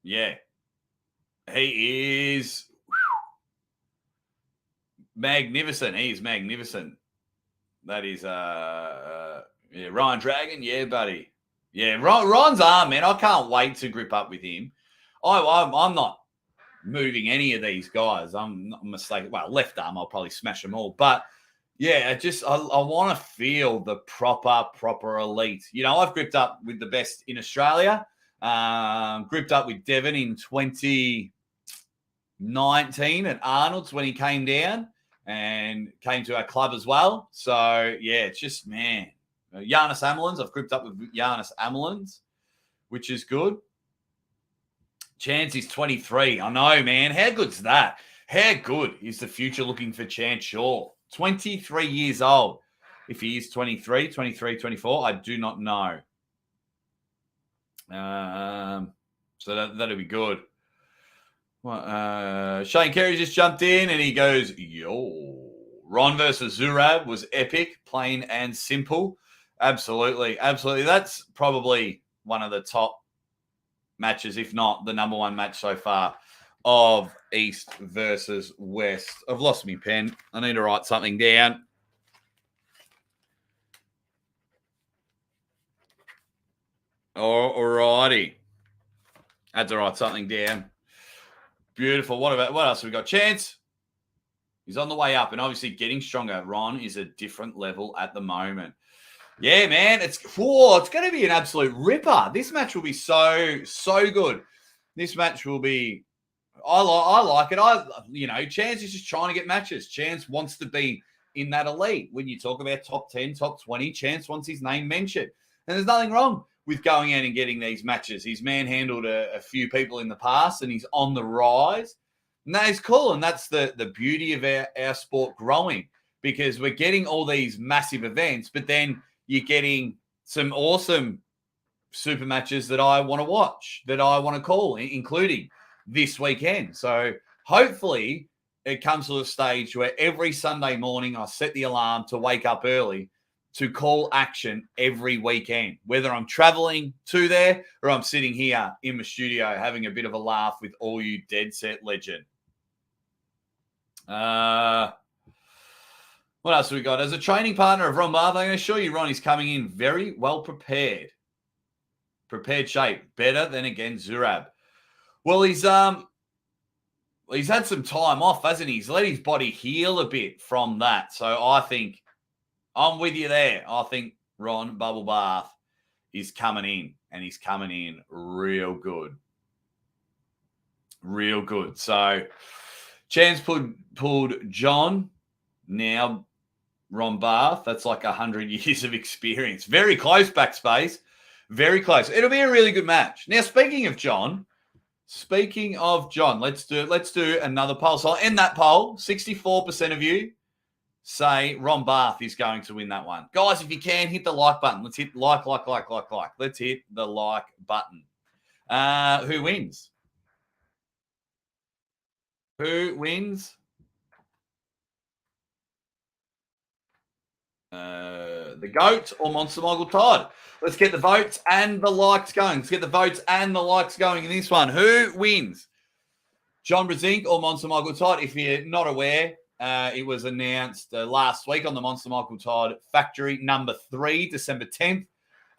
Yeah. He is magnificent. He is magnificent. That is, yeah, Ryan Dragon. Yeah, buddy. Yeah, Ron's arm, man. I can't wait to grip up with him. I'm not moving any of these guys. I'm not mistaken. Well, left arm, I'll probably smash them all. But yeah, I want to feel the proper elite. You know, I've gripped up with the best in Australia. Gripped up with Devon in 2019 at Arnold's when he came down and came to our club as well. So yeah, it's just, man. Giannis Amelins. I've gripped up with Giannis Amelins, which is good. Chance is 23. I know, man. How good's that? How good is the future looking for Chance Shaw? 23 years old. If he is 23, 24, I do not know. So that'll be good. Well, Shane Carey just jumped in and he goes, yo. Ron versus Zurab was epic, plain and simple. Absolutely. That's probably one of the top matches, if not the number one match so far of East versus West. I've lost my pen. I need to write something down. Alrighty. Had to write something down. Beautiful. What else have we got? Chance. He's on the way up and obviously getting stronger. Ron is a different level at the moment. Yeah, man. It's going to be an absolute ripper. This match will be so good. This match will be. I like it. Chance is just trying to get matches. Chance wants to be in that elite. When you talk about top 10, top 20, Chance wants his name mentioned. And there's nothing wrong with going out and getting these matches. He's manhandled a few people in the past and he's on the rise. And that is cool. And that's the beauty of our sport growing, because we're getting all these massive events, but then you're getting some awesome super matches that I want to watch, that I want to call, including this weekend. So hopefully it comes to a stage where every Sunday morning I set the alarm to wake up early to call action every weekend, whether I'm traveling to there or I'm sitting here in my studio having a bit of a laugh with all you Dead Set Legend. What else have we got? As a training partner of Ron Barth, I'm going to assure you Ron is coming in very well prepared. Prepared shape. Better than against Zurab. Well, he's had some time off, hasn't he? He's let his body heal a bit from that. So I think I'm with you there. I think Ron Bubble Bath is coming in, and he's coming in real good. Real good. So Chance pulled John. Now Ron Barth. That's like 100 years of experience. Very close, backspace. Very close. It'll be a really good match. Now, speaking of John, let's do another poll. So I'll end that poll. 64% of you say Ron Barth is going to win that one. Guys, if you can, hit the like button. Let's hit like. Let's hit the like button. Who wins? Who wins? The GOAT or Monster Mogul Todd? Let's get the votes and the likes going. In this one. Who wins? John Brzenk or Monster Mogul Todd? If you're not aware, it was announced last week on the Monster Mogul Todd Factory number 3, December 10th.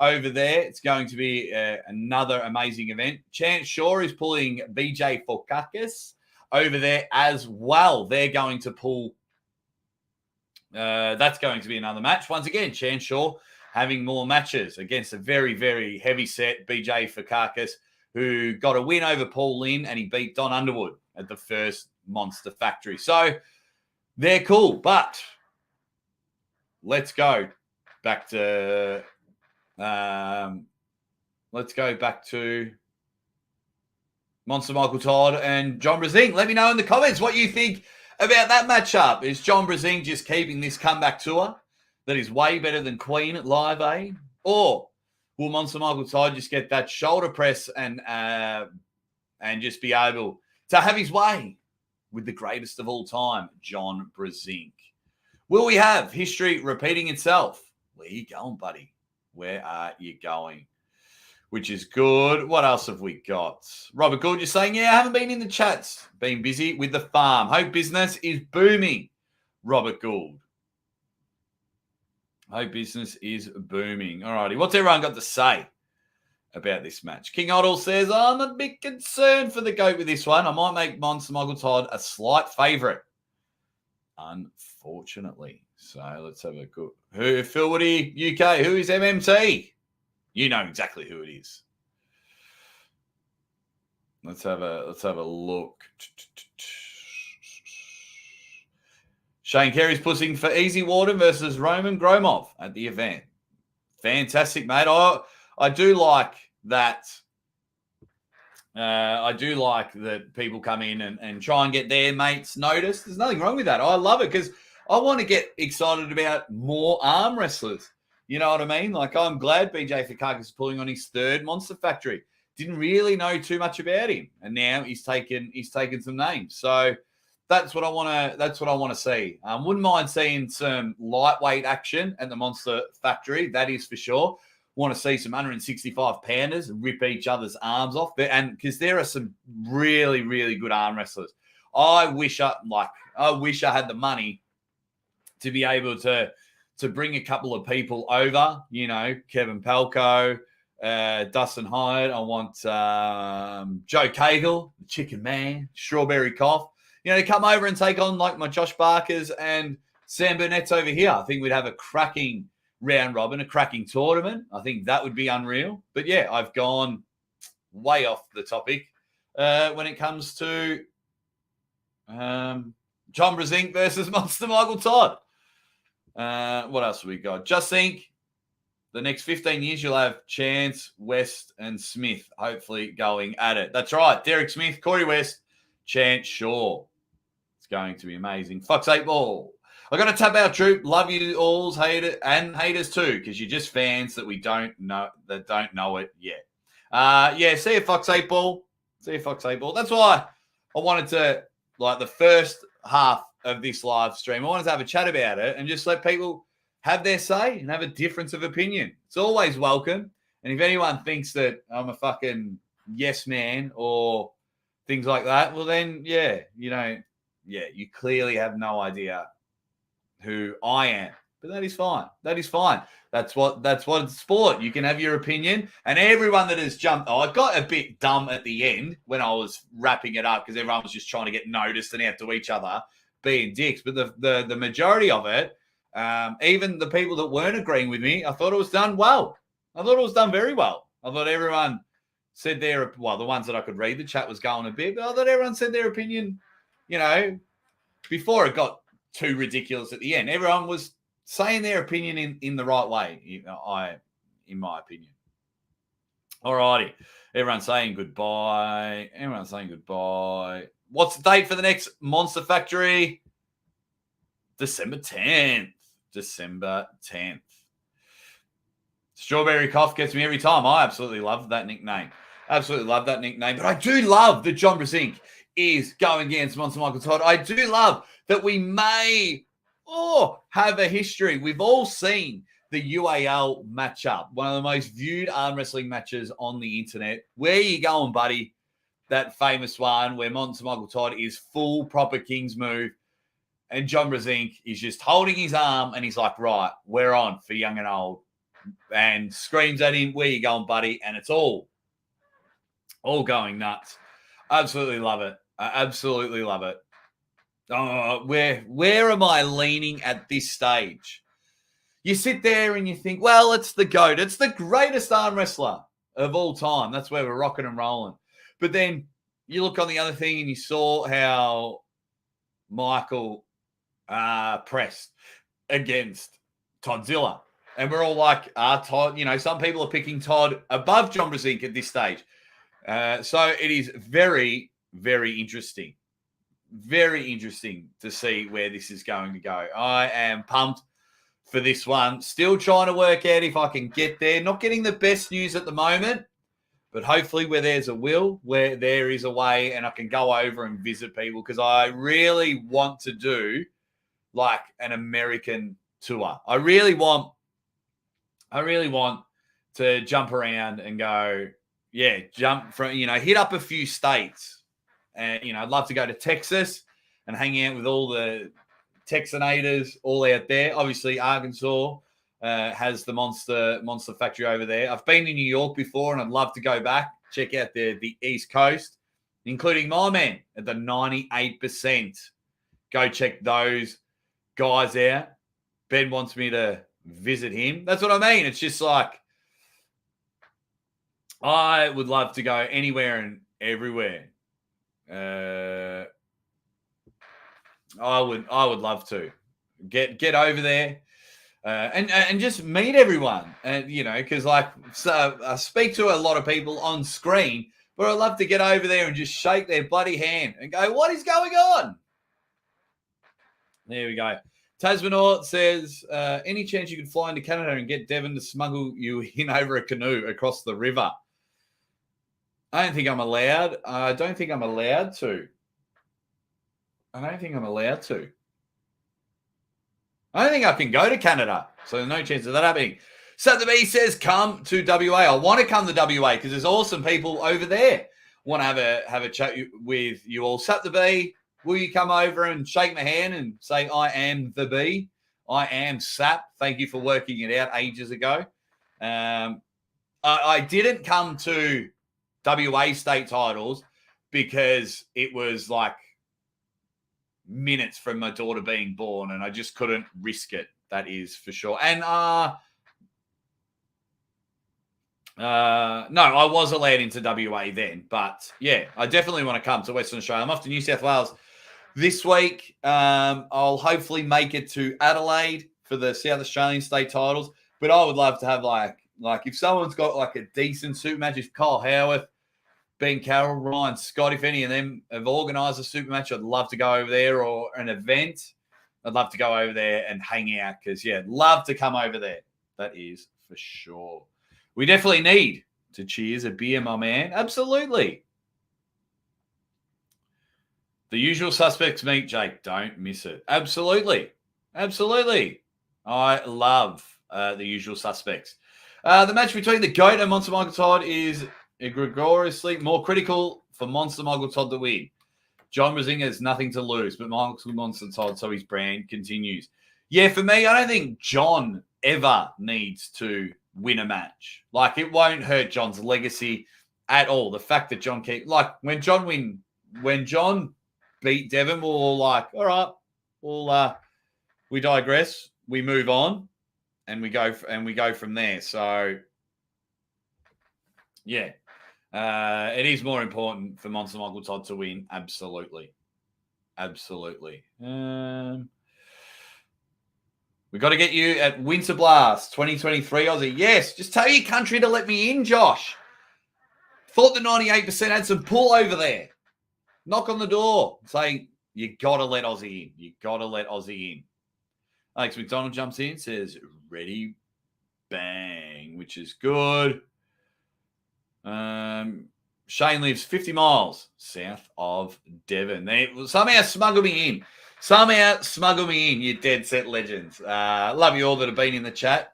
Over there, it's going to be another amazing event. Chance Shaw is pulling BJ Fokakis over there as well. They're going to pull. That's going to be another match. Once again, Chance Shaw having more matches against a very, very heavy set BJ Fokakis, who got a win over Paul Lynn, and he beat Don Underwood at the first Monster Factory. So they're cool, but let's go back to Monster Michael Todd and John Brzenk. Let me know in the comments what you think about that matchup. Is John Brzenk just keeping this comeback tour that is way better than Queen at Live Aid? Or will Monster Michael Todd just get that shoulder press and just be able to have his way with the greatest of all time, John Brzenk? Will we have history repeating itself? Where you going, buddy? Where are you going? Which is good. What else have we got? Robert Gould, you're saying, yeah, I haven't been in the chats. Been busy with the farm. Hope business is booming. Robert Gould. Hope business is booming. All righty. What's everyone got to say about this match? King Otto says, I'm a bit concerned for the GOAT with this one. I might make Monster Muggle Todd a slight favourite. Unfortunately. So let's have a good. Phil Woody, UK. Who is MMT? You know exactly who it is. Let's have a look. Shane Carey's pushing for Easy Warden versus Roman Gromov at the event. Fantastic, mate. I do like that. I do like that people come in and try and get their mates noticed. There's nothing wrong with that. I love it because I want to get excited about more arm wrestlers. You know what I mean? Like, I'm glad BJ Fikakis is pulling on his third Monster Factory. Didn't really know too much about him, and now he's taken some names. So that's what I want to see. Wouldn't mind seeing some lightweight action at the Monster Factory. That is for sure. Want to see some 165 pounders rip each other's arms off, and because there are some really, really good arm wrestlers. I wish I had the money to be able to bring a couple of people over. You know, Kevin Palco, Dustin Hyde. I want Joe Cagle, the Chicken Man, Strawberry Cough. You know, to come over and take on like my Josh Barkers and Sam Burnett's over here. I think we'd have a cracking round robin, a cracking tournament. I think that would be unreal. But yeah, I've gone way off the topic when it comes to John Brzenk versus Monster Michael Todd. What else have we got? Just think the next 15 years you'll have Chance, West, and Smith hopefully going at it. That's right. Derek Smith, Corey West, Chance Shaw. It's going to be amazing. Fox 8 Ball. I got to tap our troop. Love you alls, haters too, because you're just fans that don't know it yet. Yeah, see you, Fox 8 Ball. See you, Fox 8 Ball. That's why I wanted to, like, the first half of this live stream, I wanted to have a chat about it and just let people have their say and have a difference of opinion. It's always welcome. And if anyone thinks that I'm a fucking yes man or things like that, well then, yeah, you clearly have no idea who I am. But that is fine. That is fine. That's what it's sport. You can have your opinion. And everyone that has jumped, I got a bit dumb at the end when I was wrapping it up because everyone was just trying to get noticed and out to each other being dicks. But the majority of it, even the people that weren't agreeing with me, I thought it was done well. I thought it was done very well. I thought everyone said the ones that I could read, the chat was going a bit, but I thought everyone said their opinion, before it got too ridiculous at the end. Everyone was saying their opinion in the right way, in my opinion. All righty. Everyone's saying goodbye. What's the date for the next Monster Factory? December 10th. Strawberry Cough gets me every time. I absolutely love that nickname. But I do love that John Brzenk is going against Monster Michael Todd. I do love that we may have a history. We've all seen the UAL matchup, one of the most viewed arm wrestling matches on the internet. Where you going, buddy? That famous one where Monster Michael Todd is full proper King's move and John Brzenk is just holding his arm and he's like, right, we're on for young and old, and screams at him, where you going, buddy? And it's all going nuts. Absolutely love it. I absolutely love it. Where am I leaning at this stage? You sit there and you think, well, it's the GOAT. It's the greatest arm wrestler of all time. That's where we're rocking and rolling. But then you look on the other thing and you saw how Michael pressed against Toddzilla. And we're all like, Todd, some people are picking Todd above John Brzenk at this stage. So it is very, very interesting. Very interesting to see where this is going to go. I am pumped for this one. Still trying to work out if I can get there. Not getting the best news at the moment, but hopefully where there's a will, where there is a way, and I can go over and visit people, because I really want to do like an American tour. I really want I really want to jump around and go, jump from, hit up a few states. And, I'd love to go to Texas and hang out with all the Texanators all out there. Obviously, Arkansas has the monster factory over there. I've been in New York before, and I'd love to go back, check out the East Coast, including my man at the 98%. Go check those guys out. Ben wants me to visit him. That's what I mean. It's just like I would love to go anywhere and everywhere. I would love to get over there and just meet everyone. And because I speak to a lot of people on screen, but I'd love to get over there and just shake their bloody hand and go, "What is going on?" There we go. Tasmanaut says, any chance you could fly into Canada and get Devon to smuggle you in over a canoe across the river? I don't think I'm allowed. I don't think I'm allowed to. I don't think I can go to Canada. So no chance of that happening. Sat the B says, come to WA. I want to come to WA because there's awesome people over there. Want to have a chat with you all. Sat the B, will you come over and shake my hand and say, I am the B? I am Sap. Thank you for working it out ages ago. I didn't come to WA state titles because it was like minutes from my daughter being born and I just couldn't risk it. That is for sure. And no, I was allowed into WA then, but yeah, I definitely want to come to Western Australia. I'm off to New South Wales this week. I'll hopefully make it to Adelaide for the South Australian state titles, but I would love to have like if someone's got like a decent super match, if Kyle Howarth, Ben Carroll, Ryan Scott, if any of them have organised a super match, I'd love to go over there, or an event. I'd love to go over there and hang out because, love to come over there. That is for sure. We definitely need to cheers a beer, my man. Absolutely. The usual suspects meet, Jake. Don't miss it. Absolutely. I love the usual suspects. The match between the GOAT and Monster Michael Todd is egregiously more critical for Monster Michael Todd to win. John Brzenk has nothing to lose, but Michael Monster Todd, so his brand continues. Yeah, for me, I don't think John ever needs to win a match. Like, it won't hurt John's legacy at all. The fact that John when John beat Devon, we're all like, all right, we digress, we move on, and we go from there. So, yeah. It is more important for Monster Michael Todd to win. Absolutely. We got to get you at Winter Blast 2023 Aussie. Yes, just tell your country to let me in, Josh. Thought the 98% had some pull over there. Knock on the door saying, you got to let Aussie in. Alex McDonald jumps in, says, ready, bang, which is good. Shane lives 50 miles south of Devon. They somehow smuggle me in. You dead set legends. Love you all that have been in the chat.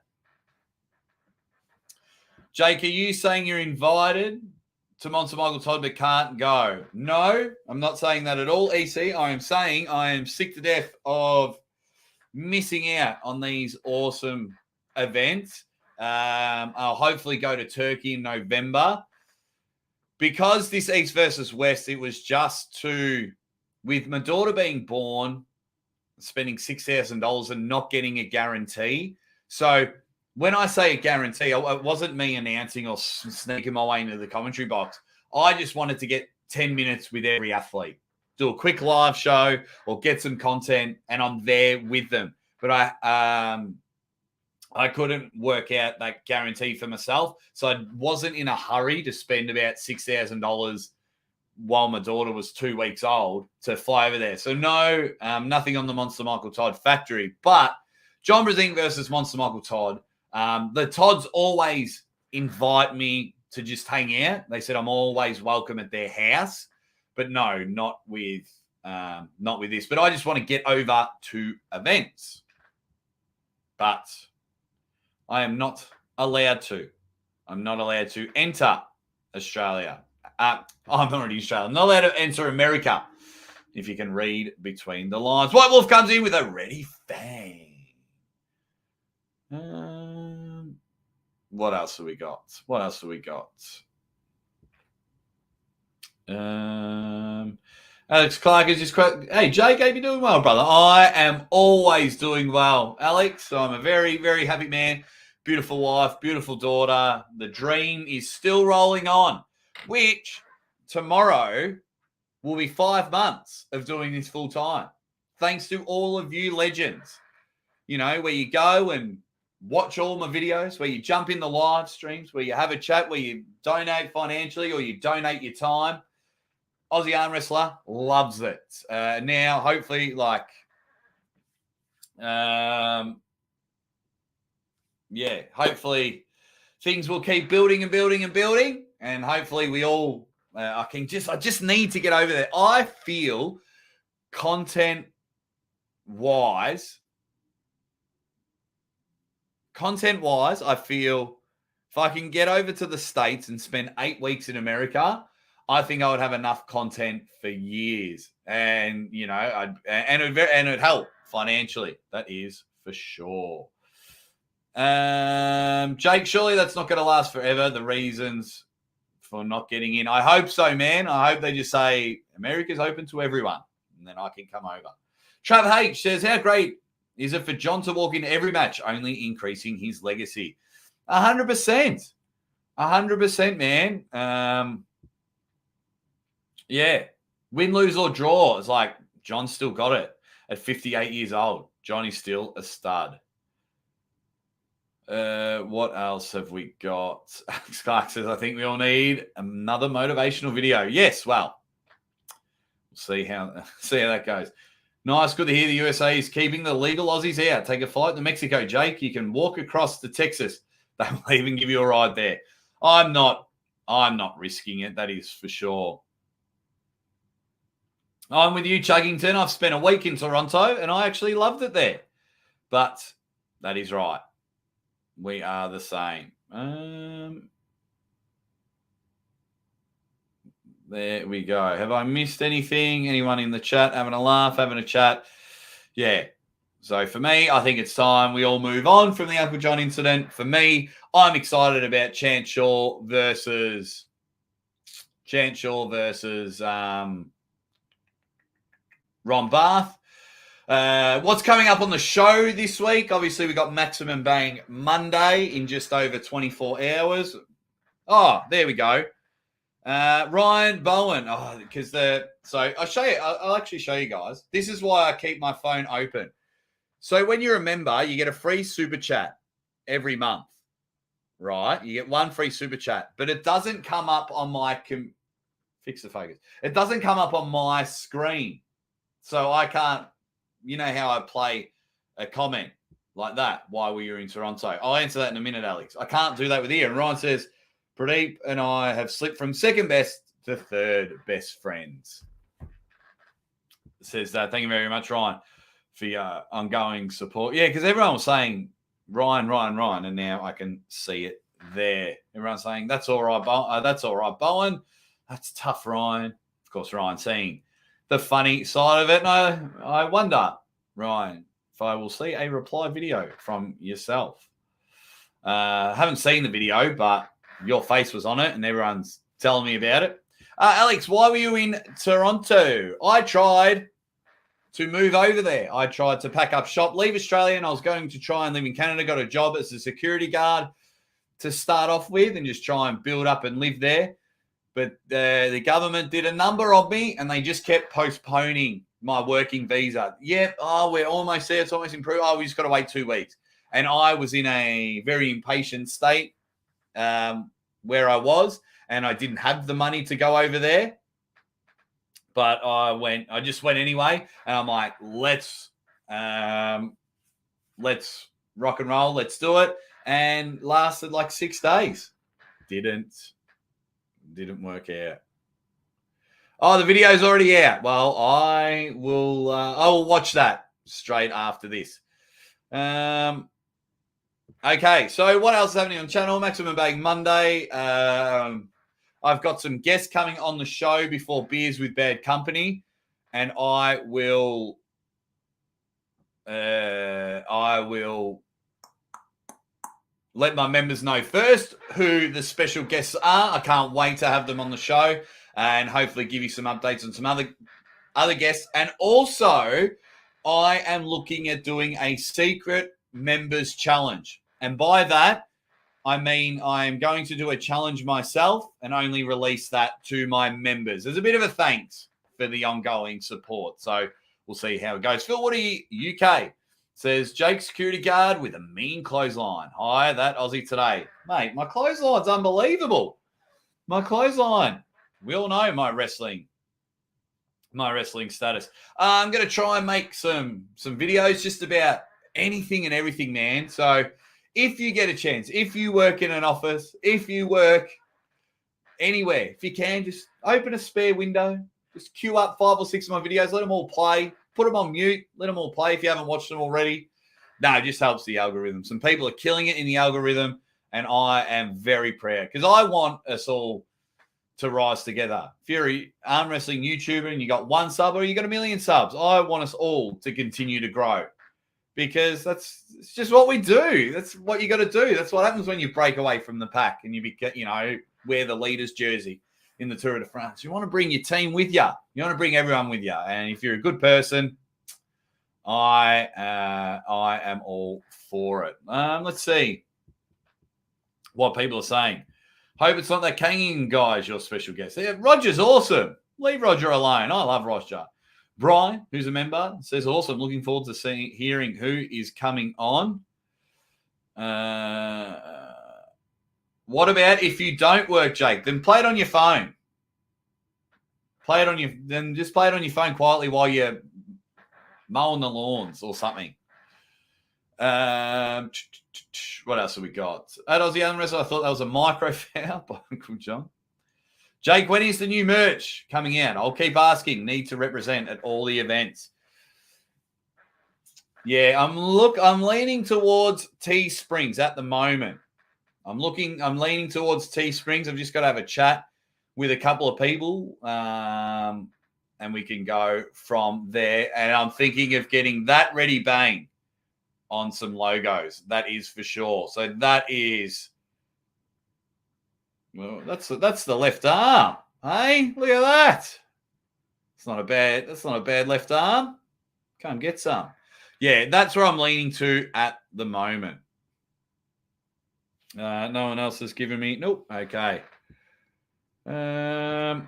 Jake, are you saying you're invited to Monster Michael Todd but can't go? No, I'm not saying that at all, EC. I am saying I am sick to death of missing out on these awesome events. I'll hopefully go to Turkey in November. Because this East versus West, it was just with my daughter being born, spending $6,000 and not getting a guarantee. So when I say a guarantee, it wasn't me announcing or sneaking my way into the commentary box. I just wanted to get 10 minutes with every athlete, do a quick live show or get some content, and I'm there with them. But I couldn't work out that guarantee for myself. So I wasn't in a hurry to spend about $6,000 while my daughter was 2 weeks old to fly over there. So no, nothing on the Monster Michael Todd factory. But John Brzenk versus Monster Michael Todd. The Todds always invite me to just hang out. They said I'm always welcome at their house. But no, not with this. But I just want to get over to events. But I am not allowed to. I'm not allowed to enter Australia. I'm not in Australia. I'm not allowed to enter America. If you can read between the lines. White Wolf comes in with a ready fang. What else have we got? Alex Clark is just hey, Jake, how you doing well, brother? I am always doing well, Alex. So I'm a very, very happy man. Beautiful wife, beautiful daughter. The dream is still rolling on, which tomorrow will be 5 months of doing this full time. Thanks to all of you legends, where you go and watch all my videos, where you jump in the live streams, where you have a chat, where you donate financially or you donate your time. Aussie Arm Wrestler loves it. Now, hopefully, hopefully things will keep building and building and building. And hopefully we all, I just need to get over there. I feel content-wise, I feel if I can get over to the States and spend 8 weeks in America, I think I would have enough content for years. And, it'd help financially. That is for sure. Jake, surely that's not going to last forever. The reasons for not getting in. I hope so, man. I hope they just say America's open to everyone and then I can come over. Trav H says, how great is it for John to walk into every match, only increasing his legacy? 100%. 100%, man. Yeah. Win, lose, or draw. It's like John's still got it at 58 years old. Johnny's still a stud. What else have we got? Clark says, I think we all need another motivational video. Yes, well, we'll see how that goes. Nice, good to hear the USA is keeping the legal Aussies out. Take a flight to Mexico, Jake. You can walk across to Texas. They will even give you a ride there. I'm not risking it, that is for sure. I'm with you, Chuggington. I've spent a week in Toronto and I actually loved it there. But that is right. We are the same. There we go. Have I missed anything? Anyone in the chat having a laugh, having a chat? Yeah. So for me, I think it's time we all move on from the Uncle John incident. For me, I'm excited about Chant Shaw versus Ron Barth. What's coming up on the show this week? Obviously, we got Maximum Bang Monday in just over 24 hours. Oh, there we go. Ryan Bowen. So I'll show you. I'll actually show you guys. This is why I keep my phone open. So when you're a member, you get a free super chat every month, right? You get one free super chat, but it doesn't come up on my fix the focus. It doesn't come up on my screen, so I can't. You know how I play a comment like that while we were in Toronto? I'll answer that in a minute, Alex. I can't do that with Ian. Ryan says, Pradeep and I have slipped from second best to third best friends. It says that. Thank you very much, Ryan, for your ongoing support. Yeah, because everyone was saying Ryan, and now I can see it there. Everyone's saying, that's all right, Bowen. That's tough, Ryan. Of course, Ryan seeing the funny side of it. And I wonder, Ryan, if I will see a reply video from yourself. Haven't seen the video, but your face was on it and everyone's telling me about it. Alex, why were you in Toronto? I tried to move over there. I tried to pack up shop, leave Australia, and I was going to try and live in Canada. Got a job as a security guard to start off with and just try and build up and live there. But the government did a number on me and they just kept postponing my working visa. Yep, we're almost there. It's almost improved. We just got to wait 2 weeks. And I was in a very impatient state where I was, and I didn't have the money to go over there. But I just went anyway. And I'm like, let's rock and roll. Let's do it. And lasted like 6 days. Didn't work out. Oh, the video's already out. Well, I will watch that straight after this. Okay, so what else is happening on the channel? Maximum Bang Monday. I've got some guests coming on the show before Beers with Bad Company, and I will let my members know first who the special guests are. I can't wait to have them on the show and hopefully give you some updates on some other guests. And also, I am looking at doing a secret members challenge. And by that, I mean I'm going to do a challenge myself and only release that to my members as a bit of a thanks for the ongoing support. So we'll see how it goes. Phil Woody, UK, says, Jake security guard with a mean clothesline. Hi, that Aussie today. Mate, my clothesline's unbelievable. My clothesline. We all know my wrestling status. I'm going to try and make some videos just about anything and everything, man. So if you get a chance, if you work in an office, if you work anywhere, if you can, just open a spare window, just queue up 5 or 6 of my videos, let them all play, put them on mute, let them all play if you haven't watched them already. No, it just helps the algorithm. Some people are killing it in the algorithm, and I am very proud because I want us all to rise together. If you're an arm wrestling YouTuber and you got 1 sub or you got 1 million subs, I want us all to continue to grow because it's just what we do. That's what you got to do. That's what happens when you break away from the pack and wear the leader's jersey in the Tour de France. You want to bring your team with you. You want to bring everyone with you. And if you're a good person, I am all for it. Let's see what people are saying. Hope it's not that Kangin guy is your special guest. Yeah, Roger's awesome. Leave Roger alone. I love Roger. Brian, who's a member, says awesome. Looking forward to hearing who is coming on. What about if you don't work, Jake? Then play it on your phone. Just play it on your phone quietly while you're mowing the lawns or something. What else have we got? At Aussie Arm Wrestler, I thought that was a micro foul by Uncle John. Jake, when is the new merch coming out? I'll keep asking. Need to represent at all the events. Yeah, I'm leaning towards Teesprings at the moment. I'm leaning towards Teesprings. I've just got to have a chat with a couple of people, and we can go from there. And I'm thinking of getting that ready bang on some logos. That is for sure. So that is, well, that's the left arm. Hey, look at that. That's not a bad left arm. Come get some. Yeah, that's where I'm leaning to at the moment. No one else has given me. Nope. Okay. All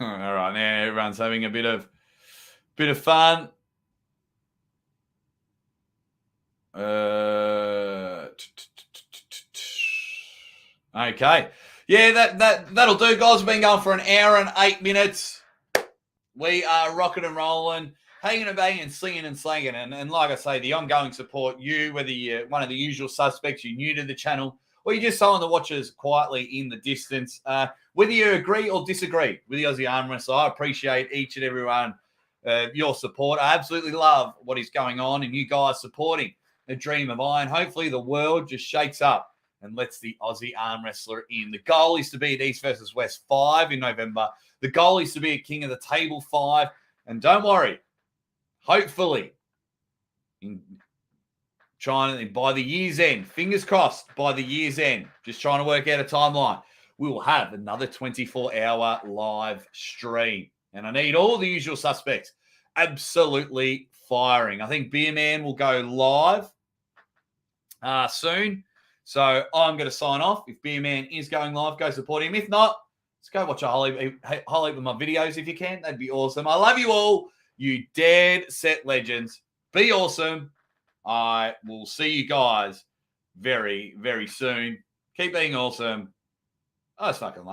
right. Now everyone's having a bit of fun. Okay. Yeah, that'll do, guys. We've been going for 1 hour and 8 minutes. We are rocking and rolling, hanging and banging, slinging and slanging. And like I say, the ongoing support, whether you're one of the usual suspects, you're new to the channel, or you're just someone that watches quietly in the distance, whether you agree or disagree with the Aussie Arm Wrestler, I appreciate each and every one of your support. I absolutely love what is going on and you guys supporting the Dream of Iron. Hopefully the world just shakes up and lets the Aussie Arm Wrestler in. The goal is to be at East versus West 5 in November. The goal is to be at King of the Table 5. And don't worry, hopefully, by the year's end, fingers crossed, by the year's end, just trying to work out a timeline, we will have another 24-hour live stream. And I need all the usual suspects absolutely firing. I think Beer Man will go live soon. So I'm going to sign off. If Beer Man is going live, go support him. If not, let's go watch a whole heap of my videos if you can. That'd be awesome. I love you all. You dead set legends. Be awesome. I will see you guys very, very soon. Keep being awesome. I just fucking love you.